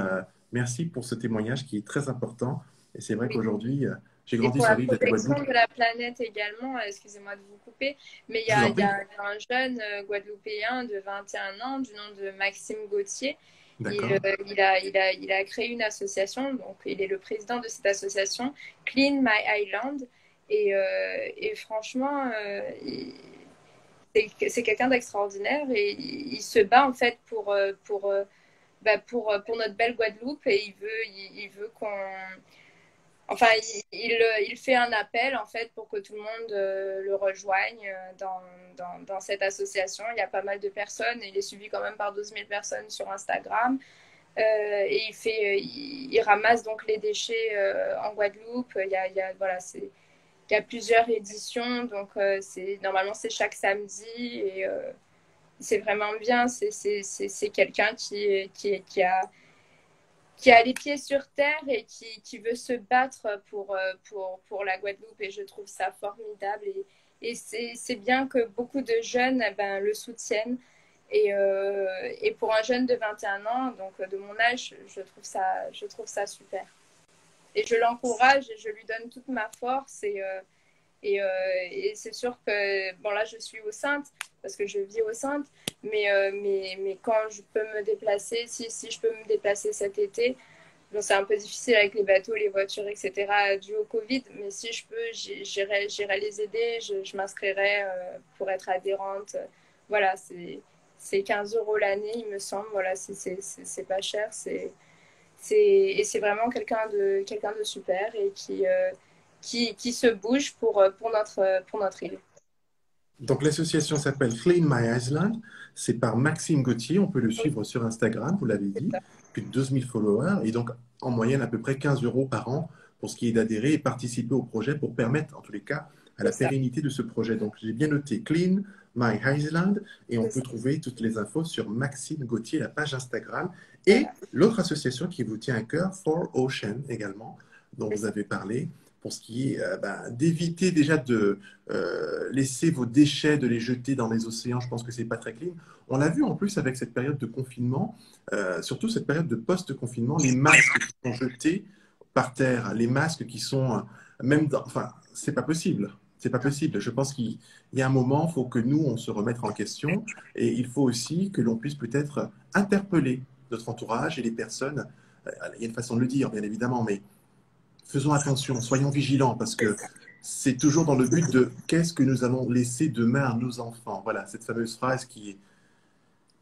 merci pour ce témoignage qui est très important. Et c'est vrai Oui. qu'aujourd'hui, j'ai Et grandi pour sur la l'île de la protection Guadeloupe. de la planète également, excusez-moi de vous couper, mais Je vous en il y prie. a un jeune Guadeloupéen de 21 ans du nom de Maxime Gauthier. D'accord. Il a créé une association, donc il est le président de cette association, Clean My Island. Et franchement, c'est quelqu'un d'extraordinaire et il se bat en fait pour notre belle Guadeloupe et il veut qu'on enfin, il fait un appel en fait pour que tout le monde le rejoigne dans cette association. Il y a pas mal de personnes. Il est suivi quand même par 12 000 personnes sur Instagram. Et il ramasse donc les déchets en Guadeloupe. Voilà, il y a plusieurs éditions. Donc, normalement, c'est chaque samedi. Et c'est vraiment bien. C'est quelqu'un qui a les pieds sur terre et qui veut se battre pour la Guadeloupe. Et je trouve ça formidable. Et c'est bien que beaucoup de jeunes ben, le soutiennent. Et pour un jeune de 21 ans, donc de mon âge, je trouve ça super. Et je l'encourage et je lui donne toute ma force. Et c'est sûr que, bon là je suis au Saintes, parce que je vis au Saintes, mais quand je peux me déplacer, si je peux me déplacer cet été, bon, c'est un peu difficile avec les bateaux, les voitures, etc., dû au Covid, mais si je peux, j'irai les aider, je m'inscrirai pour être adhérente. Voilà, c'est 15 euros l'année, il me semble, voilà, c'est pas cher, et c'est vraiment quelqu'un de super et qui se bouge pour notre île. Donc l'association s'appelle Clean My Island. C'est par Maxime Gauthier. On peut le Oui, suivre sur Instagram, vous l'avez c'est dit. ça. Plus de 12 000 followers. Et donc, en moyenne, à peu près 15 euros par an pour ce qui est d'adhérer et participer au projet pour permettre, en tous les cas, à la c'est ça, pérennité de ce projet. Donc, j'ai bien noté Clean My Island et on c'est peut ça. trouver toutes les infos sur Maxime Gauthier, la page Instagram. Et Voilà, l'autre association qui vous tient à cœur, For Ocean également, dont c'est vous ça. avez parlé, pour ce qui est d'éviter déjà de laisser vos déchets, de les jeter dans les océans. Je pense que c'est pas très clean. On l'a vu en plus avec cette période de confinement, surtout cette période de post-confinement, les masques qui sont jetés par terre, les masques qui sont même dans... Enfin, c'est pas possible. C'est pas possible. Je pense qu'il y a un moment, il faut que nous, on se remette en question et il faut aussi que l'on puisse peut-être interpeller notre entourage et les personnes. Il y a une façon de le dire, bien évidemment, mais faisons attention, soyons vigilants parce que c'est toujours dans le but de qu'est-ce que nous allons laisser demain à nos enfants. Voilà, cette fameuse phrase qui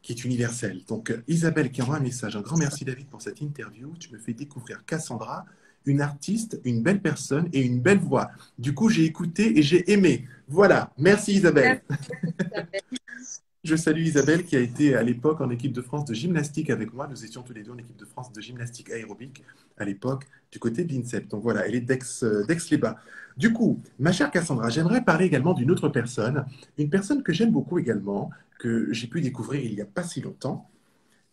est universelle. Donc, Isabelle qui envoie un message. Un grand merci, David, pour cette interview. Tu me fais découvrir Cassandra, une artiste, une belle personne et une belle voix. Du coup, j'ai écouté et j'ai aimé. Voilà, merci Isabelle. Merci beaucoup, Isabelle. Je salue Isabelle qui a été à l'époque en équipe de France de gymnastique avec moi. Nous étions tous les deux en équipe de France de gymnastique aérobique à l'époque du côté de l'INSEP. Donc voilà, elle est d'Aix-les-Bains. Du coup, ma chère Cassandra, j'aimerais parler également d'une autre personne, une personne que j'aime beaucoup également, que j'ai pu découvrir il n'y a pas si longtemps,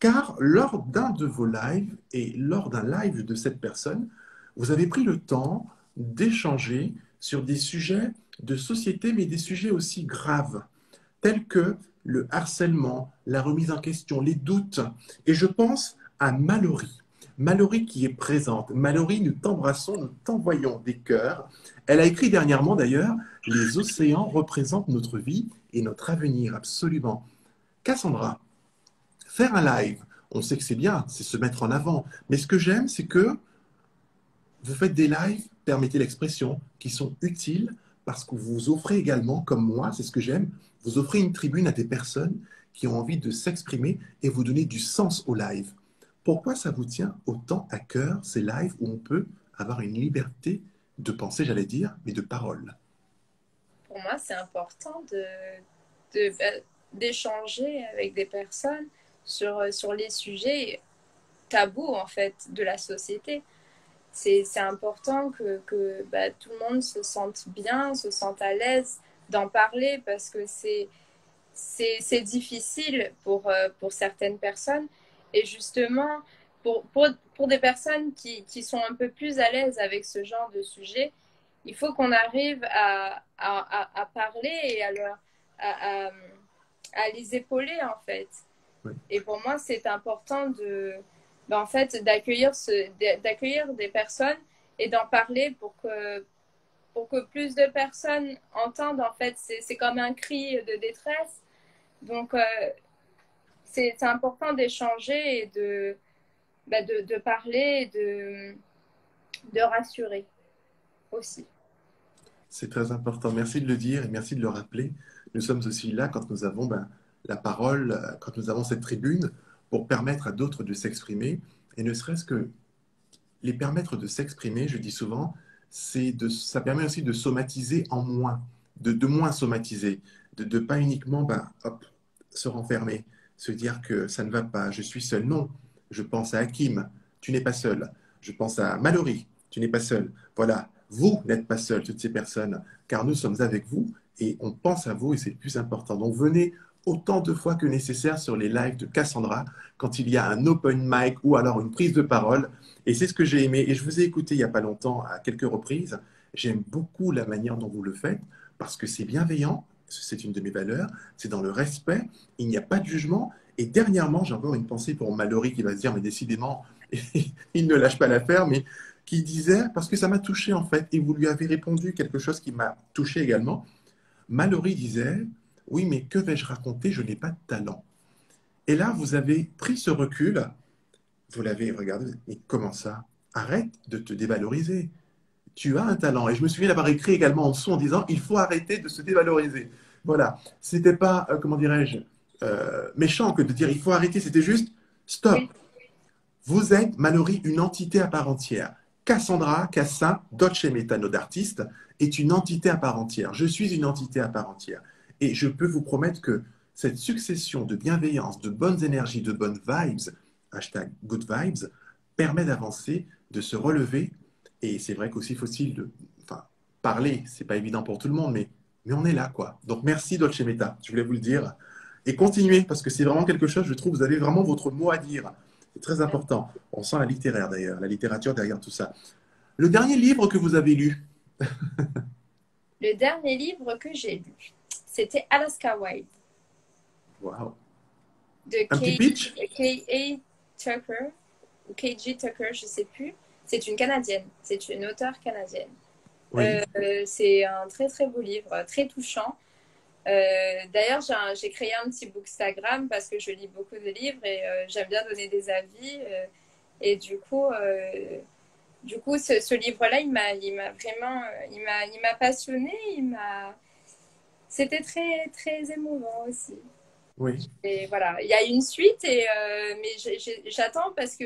car lors d'un de vos lives et lors d'un live de cette personne, vous avez pris le temps d'échanger sur des sujets de société, mais des sujets aussi graves tels que le harcèlement, la remise en question, les doutes. Et je pense à Mallory. Mallory qui est présente. Mallory, nous t'embrassons, nous t'envoyons des cœurs. Elle a écrit dernièrement d'ailleurs, les océans représentent notre vie et notre avenir, absolument. Cassandra, faire un live, on sait que c'est bien, c'est se mettre en avant. Mais ce que j'aime, c'est que vous faites des lives, permettez l'expression, qui sont utiles parce que vous offrez également, comme moi, c'est ce que j'aime, vous offrez une tribune à des personnes qui ont envie de s'exprimer et vous donner du sens au live. Pourquoi ça vous tient autant à cœur, ces lives où on peut avoir une liberté de pensée, j'allais dire, mais de parole? Pour moi, c'est important de, d'échanger avec des personnes sur les sujets tabous, en fait, de la société. C'est important que bah, tout le monde se sente bien, se sente à l'aise d'en parler parce que c'est difficile pour certaines personnes. Et justement, pour des personnes qui sont un peu plus à l'aise avec ce genre de sujet, il faut qu'on arrive à parler et à, à, à les épauler, en fait. Oui. Et pour moi, c'est important ben, en fait, d'accueillir des personnes et d'en parler pour que plus de personnes entendent. En fait, c'est comme un cri de détresse. Donc, c'est important d'échanger et de parler et de rassurer aussi. C'est très important. Merci de le dire et merci de le rappeler. Nous sommes aussi là quand nous avons la parole, quand nous avons cette tribune pour permettre à d'autres de s'exprimer et ne serait-ce que les permettre de s'exprimer, je dis souvent, ça permet aussi de somatiser en moins, de moins somatiser, de pas uniquement hop, se renfermer, se dire que ça ne va pas, je suis seul. Non, je pense à Hakim, tu n'es pas seul. Je pense à Mallory, tu n'es pas seul. Voilà, vous n'êtes pas seul, toutes ces personnes, car nous sommes avec vous et on pense à vous et c'est le plus important. Donc venez autant de fois que nécessaire sur les lives de Cassandra quand il y a un open mic ou alors une prise de parole. Et c'est ce que j'ai aimé. Et je vous ai écouté il n'y a pas longtemps à quelques reprises. J'aime beaucoup la manière dont vous le faites parce que c'est bienveillant, c'est une de mes valeurs, c'est dans le respect, il n'y a pas de jugement. Et dernièrement, j'ai encore une pensée pour Mallory qui va se dire, mais décidément, il ne lâche pas l'affaire, mais qui disait, parce que ça m'a touché en fait, et vous lui avez répondu quelque chose qui m'a touché également. Mallory disait, oui, mais que vais-je raconter? Je n'ai pas de talent. Et là, vous avez pris ce recul, vous l'avez regardé, mais comment ça? Arrête de te dévaloriser. Tu as un talent. Et je me souviens d'avoir écrit également en dessous en disant, il faut arrêter de se dévaloriser. Voilà. C'était pas, comment dirais-je, méchant que de dire il faut arrêter, c'était juste, stop. Oui, Vous êtes, Mallory, une entité à part entière. Cassandra, Cassin, Dolce Metano d'artiste, est une entité à part entière. Je suis une entité à part entière. Et je peux vous promettre que cette succession de bienveillance, de bonnes énergies, de bonnes vibes, hashtag good vibes, permet d'avancer, de se relever. Et c'est vrai qu'aussi faut-il enfin, parler, c'est pas évident pour tout le monde, mais on est là, quoi. Donc, merci, Dolce Meta, je voulais vous le dire. Et continuez, parce que c'est vraiment quelque chose, je trouve, vous avez vraiment votre mot à dire. C'est très important. On sent la littéraire, d'ailleurs, la littérature derrière tout ça. Le dernier livre que vous avez lu? Le dernier livre que j'ai lu, c'était Alaska Wild Waouh. de Un petit pitch? K.A. Tucker ou K.G. Tucker, je sais plus. C'est une Canadienne, c'est une auteure canadienne. Oui. C'est un très très beau livre, très touchant. D'ailleurs, j'ai créé un petit bookstagram parce que je lis beaucoup de livres et j'aime bien donner des avis. Et du coup, ce livre-là, il m'a vraiment, il m'a passionné. C'était très très émouvant aussi. Oui. Et voilà, il y a une suite mais j'attends parce que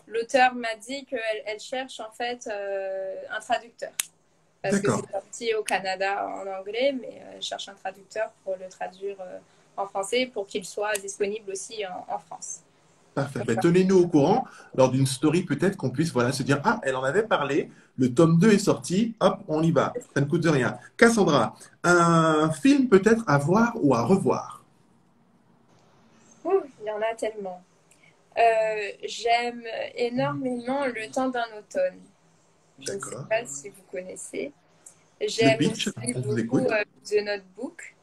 l'auteur m'a dit qu'elle elle cherche en fait un traducteur. Parce que D'accord. c'est sorti au Canada en anglais, mais je cherche un traducteur pour le traduire en français pour qu'il soit disponible aussi en France. Parfait. Donc, Ben, tenez-nous au courant lors d'une story, peut-être qu'on puisse voilà, se dire, ah, elle en avait parlé, le tome 2 est sorti, hop, on y va. Ça ne coûte rien. Cassandra, un film peut-être à voir ou à revoir? il y en a tellement. J'aime énormément Le temps d'un automne. Je ne sais D'accord. pas si vous connaissez. Le J'aime pitch, aussi on vous beaucoup écoute. The Notebook.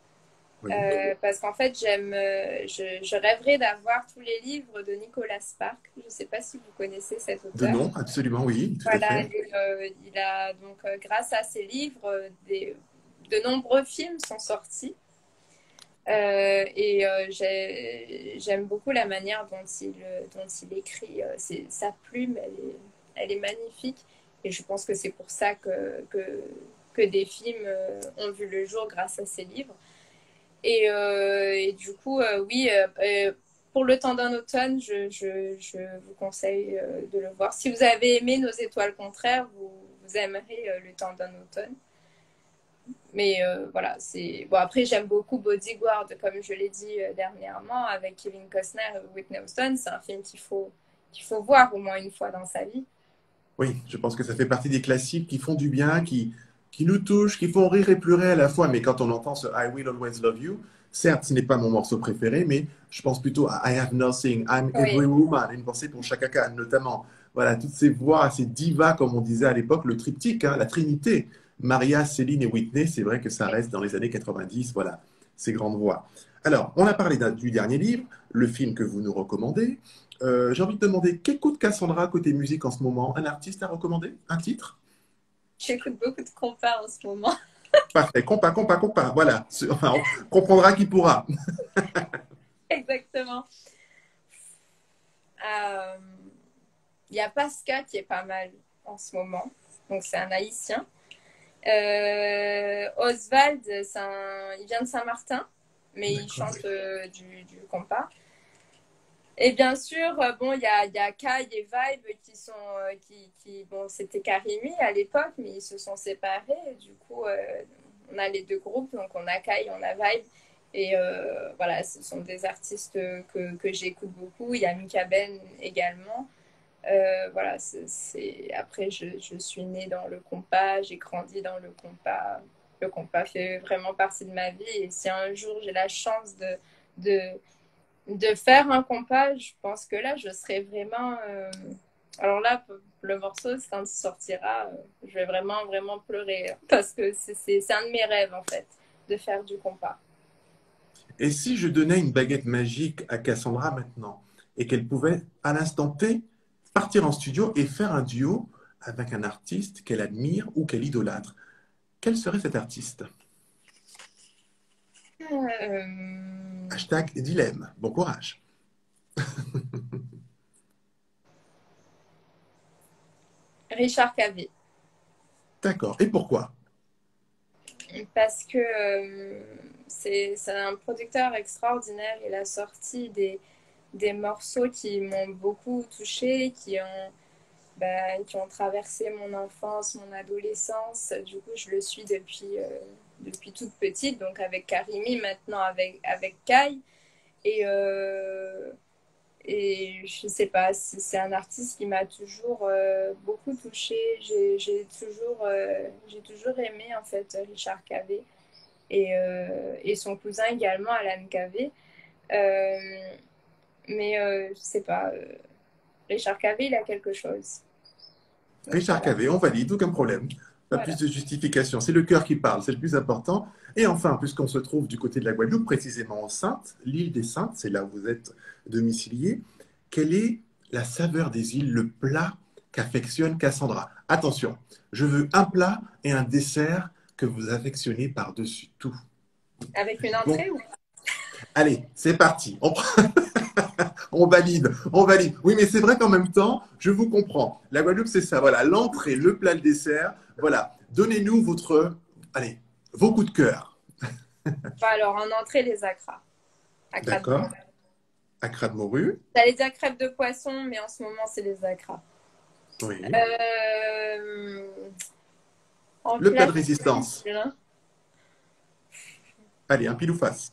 Oui. Parce qu'en fait, je rêverais d'avoir tous les livres de Nicolas Spark. Je ne sais pas si vous connaissez cet De auteur. nom, absolument, oui, tout à Voilà, fait. il a donc, grâce à ses livres, de nombreux films sont sortis. J'aime beaucoup la manière dont il écrit. Sa plume, elle est magnifique. Et je pense que c'est pour ça que des films ont vu le jour grâce à ses livres. Et du coup, oui, pour le temps d'un automne, je vous conseille de le voir. Si vous avez aimé Nos étoiles contraires, vous aimerez le temps d'un automne. Mais voilà, c'est bon. Après, j'aime beaucoup Bodyguard, comme je l'ai dit dernièrement, avec Kevin Costner et Whitney Houston. C'est un film qu'il faut voir au moins une fois dans sa vie. Oui, je pense que ça fait partie des classiques qui font du bien, qui nous touchent, qui font rire et pleurer à la fois. Mais quand on entend ce I Will Always Love You, certes, ce n'est pas mon morceau préféré, mais je pense plutôt à I Have Nothing, I'm Every Oui, Woman, une pensée pour Chaka Khan notamment. Voilà, toutes ces voix, ces divas, comme on disait à l'époque, le triptyque, hein, la trinité. Maria, Céline et Whitney, c'est vrai que ça reste dans les années 90, voilà, ces grandes voix. Alors, on a parlé du dernier livre, le film que vous nous recommandez. J'ai envie de te demander, qu'écoute Cassandra côté musique en ce moment? Un artiste à recommander? Un titre? j'écoute beaucoup de compas en ce moment. Parfait, compas, compas, compas. Voilà, enfin, on comprendra qui pourra. Exactement. Euh, Il y a Pascal qui est pas mal en ce moment. Donc, c'est un Haïtien. Oswald, il vient de Saint-Martin, mais il D'accord. chante du compas. Et bien sûr, bon, il y a Kai et Vibe qui sont, bon, c'était Karimi à l'époque, mais ils se sont séparés. Et du coup, on a les deux groupes, donc on a Kai, on a Vibe. Et voilà, ce sont des artistes que j'écoute beaucoup. Il y a Mika Ben également. Voilà, Après, je suis née dans le compas, j'ai grandi dans le compas. Le compas fait vraiment partie de ma vie. Et si un jour j'ai la chance de, de faire un compas, je pense que là, je serais vraiment. Alors là, le morceau, quand il sortira, je vais vraiment, vraiment pleurer. Parce que c'est un de mes rêves, en fait, de faire du compas. Et si je donnais une baguette magique à Cassandra maintenant et qu'elle pouvait, à l'instant T, partir en studio et faire un duo avec un artiste qu'elle admire ou qu'elle idolâtre, quel serait cet artiste? Euh, Hashtag dilemme. Bon courage. Richard Cavé. D'accord. Et pourquoi? Parce que c'est un producteur extraordinaire. Il a sorti des morceaux qui m'ont beaucoup touchée, qui ont traversé mon enfance, mon adolescence. Du coup, je le suis depuis toute petite, donc avec Karimi, maintenant avec Kai. Et, euh, et je sais pas, c'est un artiste qui m'a toujours beaucoup touchée. J'ai toujours aimé en fait Richard Cavé et son cousin également, Alan Cavé. Euh, mais je sais pas, Richard Cavé, il a quelque chose. Donc Richard voilà, Cavé, on valide, aucun problème. Pas plus voilà. de justification. C'est le cœur qui parle, c'est le plus important. Et enfin, puisqu'on se trouve du côté de la Guadeloupe, précisément en Saintes, l'île des Saintes, c'est là où vous êtes domicilié, quelle est la saveur des îles, le plat qu'affectionne Cassandra? Attention, je veux un plat et un dessert que vous affectionnez par-dessus tout. Avec une Donc, entrée ou allez, c'est parti. On valide, on valide. Oui, mais c'est vrai qu'en même temps, je vous comprends. La Guadeloupe, c'est ça. Voilà, l'entrée, le plat, le dessert. Voilà, donnez-nous votre, allez, vos coups de cœur. enfin, alors en entrée, les acras. Acras de D'accord? morue. Accra de morue. J'allais dire crêpes de poisson, mais en ce moment, c'est les acras. Oui. Euh, En Le plat plat de résistance. cuisine, Allez, un pile ou face.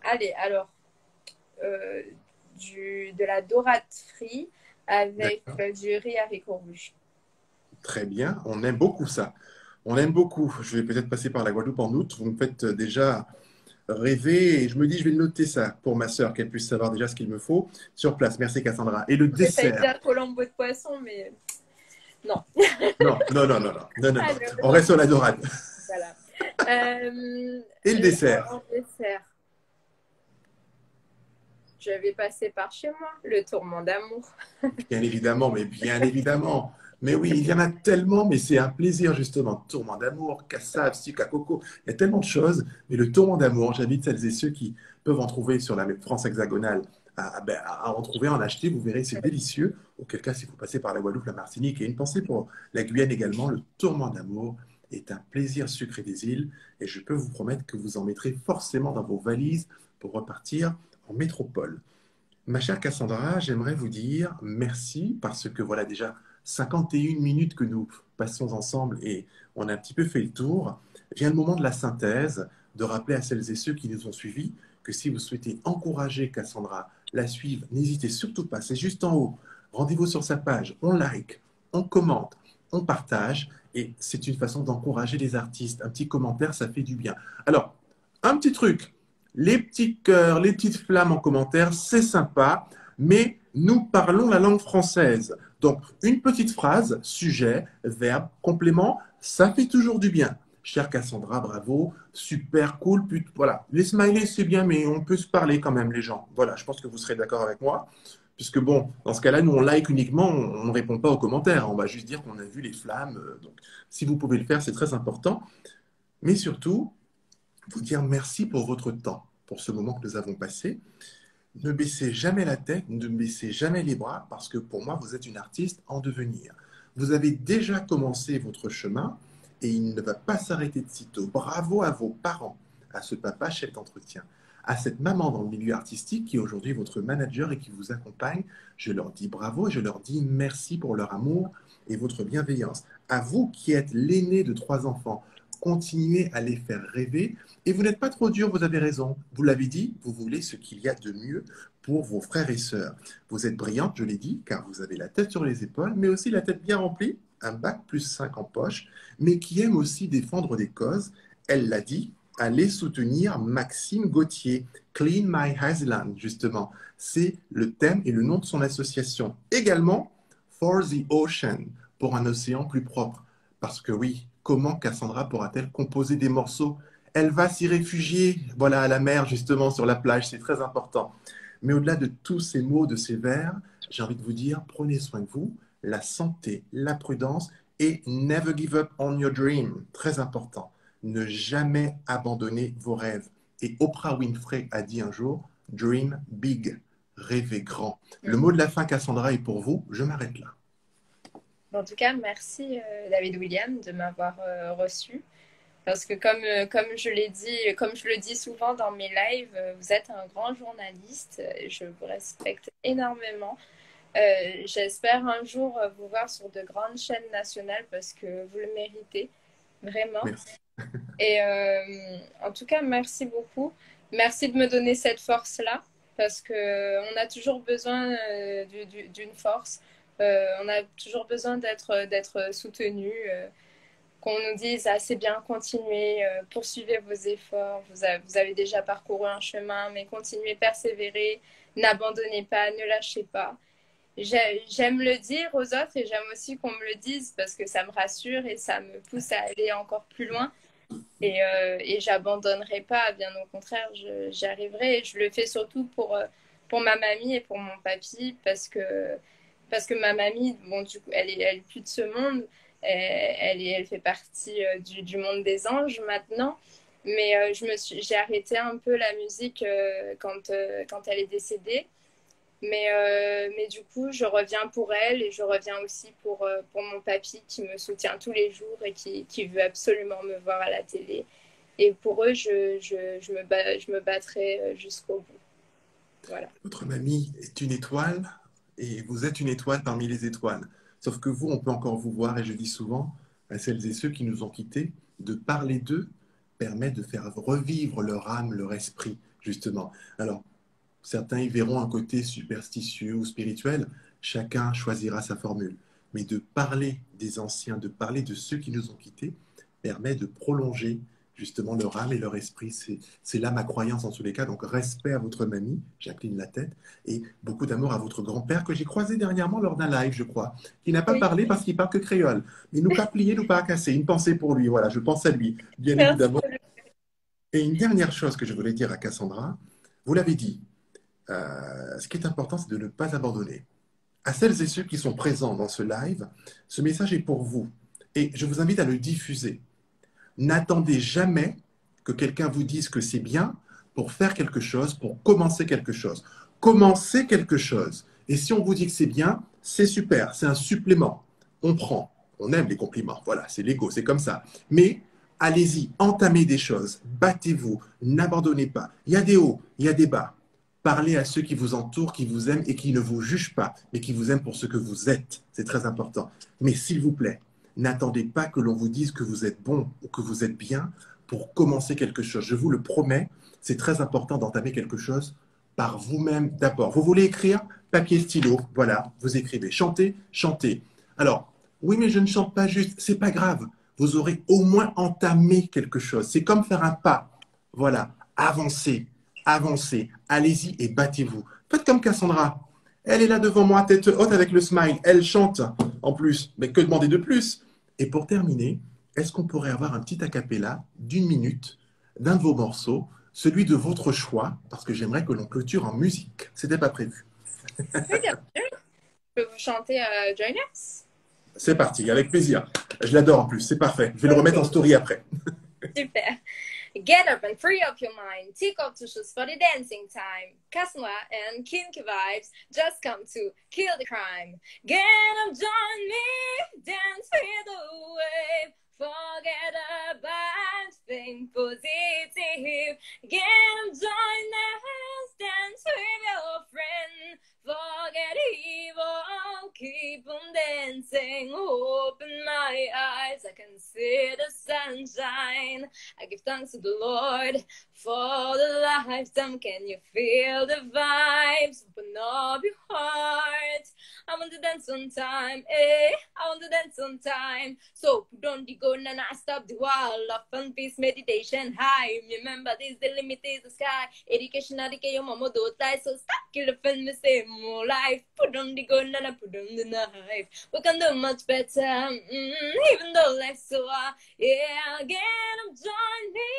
allez, alors, euh, de la dorade frite avec D'accord. du riz haricots rouges. Très bien. On aime beaucoup ça. On aime beaucoup. Je vais peut-être passer par la Guadeloupe en août. Vous me faites déjà rêver et je me dis, je vais noter ça pour ma sœur, qu'elle puisse savoir déjà ce qu'il me faut sur place. Merci Cassandra. Et le J'ai failli dessert. dire colombo de poisson, mais non. Non, non, non, non, non, non, non, non. On Alors, reste sur la dorade. voilà. Et le dessert. En dessert, je vais passer par chez moi, le tourment d'amour. Bien évidemment, mais bien évidemment. Mais oui, il y en a tellement, mais c'est un plaisir justement. Tourment d'amour, cassave, sucre à coco, il y a tellement de choses. Mais le tourment d'amour, j'invite celles et ceux qui peuvent en trouver sur la France hexagonale à en trouver, à en acheter. Vous verrez, c'est délicieux. Auquel cas, si vous passez par la Guadeloupe, la Martinique, et une pensée pour la Guyane également, le tourment d'amour est un plaisir sucré des îles. Et je peux vous promettre que vous en mettrez forcément dans vos valises pour repartir en métropole. Ma chère Cassandra, j'aimerais vous dire merci parce que voilà déjà 51 minutes que nous passons ensemble et on a un petit peu fait le tour. Vient le moment de la synthèse, de rappeler à celles et ceux qui nous ont suivis que si vous souhaitez encourager Cassandra, la suivre, n'hésitez surtout pas, c'est juste en haut. Rendez-vous sur sa page, on like, on commente, on partage et c'est une façon d'encourager les artistes. Un petit commentaire, ça fait du bien. Alors, un petit truc, les petits cœurs, les petites flammes en commentaire, c'est sympa, mais nous parlons la langue française. Donc, une petite phrase, sujet, verbe, complément, ça fait toujours du bien. Chère Cassandra, bravo, super cool. Voilà, les smileys, c'est bien, mais on peut se parler quand même, les gens. Voilà, je pense que vous serez d'accord avec moi. Puisque bon, dans ce cas-là, nous, on like uniquement, on ne répond pas aux commentaires. On va juste dire qu'on a vu les flammes. Donc, si vous pouvez le faire, c'est très important. Mais surtout, vous dire merci pour votre temps, pour ce moment que nous avons passé. Ne baissez jamais la tête, ne baissez jamais les bras, parce que pour moi, vous êtes une artiste en devenir. Vous avez déjà commencé votre chemin et il ne va pas s'arrêter de sitôt. Bravo à vos parents, à ce papa chef d'entretien, à cette maman dans le milieu artistique qui est aujourd'hui votre manager et qui vous accompagne. Je leur dis bravo et je leur dis merci pour leur amour et votre bienveillance. À vous qui êtes l'aîné de 3 enfants, continuez à les faire rêver et vous n'êtes pas trop dur, vous avez raison. Vous l'avez dit, vous voulez ce qu'il y a de mieux pour vos frères et sœurs. Vous êtes brillante, je l'ai dit, car vous avez la tête sur les épaules, mais aussi la tête bien remplie, un bac plus 5 en poche, mais qui aime aussi défendre des causes. Elle l'a dit, allez soutenir Maxime Gauthier, Clean My Island, justement. C'est le thème et le nom de son association. Également, For the Ocean, pour un océan plus propre. Parce que oui, comment Cassandra pourra-t-elle composer des morceaux? Elle va s'y réfugier, voilà, à la mer, justement, sur la plage, c'est très important. Mais au-delà de tous ces mots, de ces vers, j'ai envie de vous dire, prenez soin de vous, la santé, la prudence et never give up on your dream, très important. Ne jamais abandonner vos rêves. Et Oprah Winfrey a dit un jour, dream big, rêvez grand. Le Mm. mot de la fin, Cassandra, est pour vous. Je m'arrête là. En tout cas, merci David William de m'avoir reçu. Parce que comme je l'ai dit, comme je le dis souvent dans mes lives, vous êtes un grand journaliste. Je vous respecte énormément. J'espère un jour vous voir sur de grandes chaînes nationales parce que vous le méritez, vraiment. Merci. Et en tout cas, merci beaucoup. Merci de me donner cette force-là parce qu'on a toujours besoin d'une force. On a toujours besoin d'être soutenu. Qu'on nous dise ah, c'est bien, continuez, poursuivez vos efforts, vous avez déjà parcouru un chemin, mais continuez, persévérez, n'abandonnez pas, ne lâchez pas. J'aime le dire aux autres et j'aime aussi qu'on me le dise parce que ça me rassure et ça me pousse à aller encore plus loin. Et j'abandonnerai pas, bien au contraire, j'y arriverai. Et je le fais surtout pour ma mamie et pour mon papy parce que ma mamie, bon, du coup, elle est plus de ce monde. Elle fait partie du monde des anges maintenant. Mais j'ai arrêté un peu la musique quand elle est décédée. Mais du coup, je reviens pour elle et je reviens aussi pour mon papy qui me soutient tous les jours et qui veut absolument me voir à la télé. Et pour eux, je me battrai jusqu'au bout. Voilà. Votre mamie est une étoile et vous êtes une étoile parmi les étoiles. Sauf que vous, on peut encore vous voir et je dis souvent à celles et ceux qui nous ont quittés, de parler d'eux permet de faire revivre leur âme, leur esprit, justement. Alors, certains y verront un côté superstitieux ou spirituel, chacun choisira sa formule. Mais de parler des anciens, de parler de ceux qui nous ont quittés, permet de prolonger justement leur âme et leur esprit. C'est là ma croyance en tous les cas. Donc respect à votre mamie, j'incline la tête, et beaucoup d'amour à votre grand-père que j'ai croisé dernièrement lors d'un live, je crois, qui n'a pas parlé parce qu'il parle que créole. Mais nous pas plié, nous pas cassé. Une pensée pour lui, voilà, je pense à lui, bien évidemment. Et une dernière chose que je voulais dire à Cassandra, vous l'avez dit, ce qui est important, c'est de ne pas abandonner. À celles et ceux qui sont présents dans ce live, ce message est pour vous. Et je vous invite à le diffuser. N'attendez jamais que quelqu'un vous dise que c'est bien pour faire quelque chose, pour commencer quelque chose. Commencez quelque chose. Et si on vous dit que c'est bien, c'est super, c'est un supplément. On prend, on aime les compliments. Voilà, c'est l'ego, c'est comme ça. Mais allez-y, entamez des choses, battez-vous, n'abandonnez pas. Il y a des hauts, il y a des bas. Parlez à ceux qui vous entourent, qui vous aiment et qui ne vous jugent pas, mais qui vous aiment pour ce que vous êtes. C'est très important. Mais s'il vous plaît, n'attendez pas que l'on vous dise que vous êtes bon ou que vous êtes bien pour commencer quelque chose. Je vous le promets, c'est très important d'entamer quelque chose par vous-même d'abord. Vous voulez écrire? Papier, stylo, voilà, vous écrivez. Chantez, chantez. Alors, oui, mais je ne chante pas juste, c'est pas grave. Vous aurez au moins entamé quelque chose. C'est comme faire un pas. Voilà, avancez, avancez, allez-y et battez-vous. Faites comme Cassandra. Elle est là devant moi, tête haute avec le smile. Elle chante en plus. Mais que demander de plus? Et pour terminer, est-ce qu'on pourrait avoir un petit acapella d'une minute d'un de vos morceaux, celui de votre choix, parce que j'aimerais que l'on clôture en musique. C'était pas prévu. Oui, bien sûr. Je peux vous chanter Join Us? C'est parti, avec plaisir. Je l'adore en plus, c'est parfait. Je vais le remettre en story après. Super. Get up and free up your mind. Take off the shoes for the dancing time. Cassandra and kinky vibes just come to kill the crime. Get up, join me, dance with the wave. Forget about things positive. Get up, join us, dance with your friend. Forget evil, keep on dancing. Open my eyes, I can see the sunshine. I give thanks to the Lord for the lifetime. Can you feel the vibes? Open up your heart. I want to dance on time, eh? I want to dance on time. So put on the gun and I stop the wall. Love and peace, meditation high. Remember this, the limit is the sky. Education, educate your mama don't lie. So stop killing film, me say more life. Put on the gun and I put on the knife. We can do much better, even though life's so hard. Yeah, again, join me,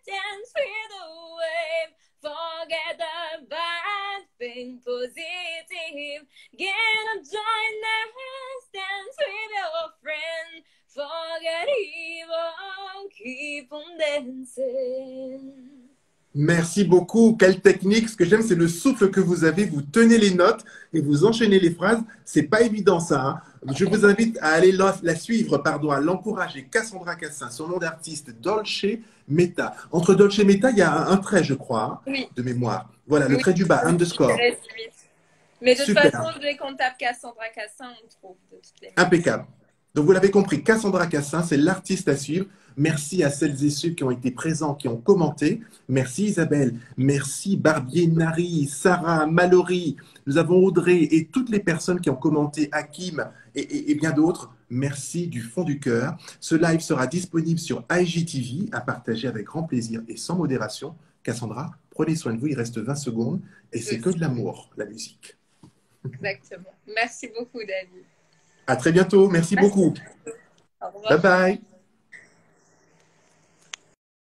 dance with the wave. Forget the bad thing, positive. Get up, join us, dance with your friend. Forget evil, keep on dancing. Merci beaucoup. Quelle technique. Ce que j'aime, c'est le souffle que vous avez. Vous tenez les notes et vous enchaînez les phrases. C'est pas évident, ça. Hein. Je vous invite à aller la suivre, pardon, à l'encourager. Cassandra Cassin, son nom d'artiste, Dolce Meta. Entre Dolce Meta, il y a un trait, je crois, hein, Oui. de mémoire. Voilà, le Oui. trait du bas, underscore. Mais de toute Super. façon, dès qu'on tape Cassandra Cassin, on trouve de toutes les manières. Impeccable. Donc, vous l'avez compris, Cassandra Cassin, c'est l'artiste à suivre. Merci à celles et ceux qui ont été présents, qui ont commenté. Merci Isabelle, merci Barbier, Nari, Sarah, Mallory. Nous avons Audrey et toutes les personnes qui ont commenté, Hakim et bien d'autres. Merci du fond du cœur. Ce live sera disponible sur IGTV à partager avec grand plaisir et sans modération. Cassandra, prenez soin de vous, il reste 20 secondes et c'est que de l'amour, la musique. Exactement. Merci beaucoup, David. À très bientôt, merci beaucoup. Au revoir. Bye bye.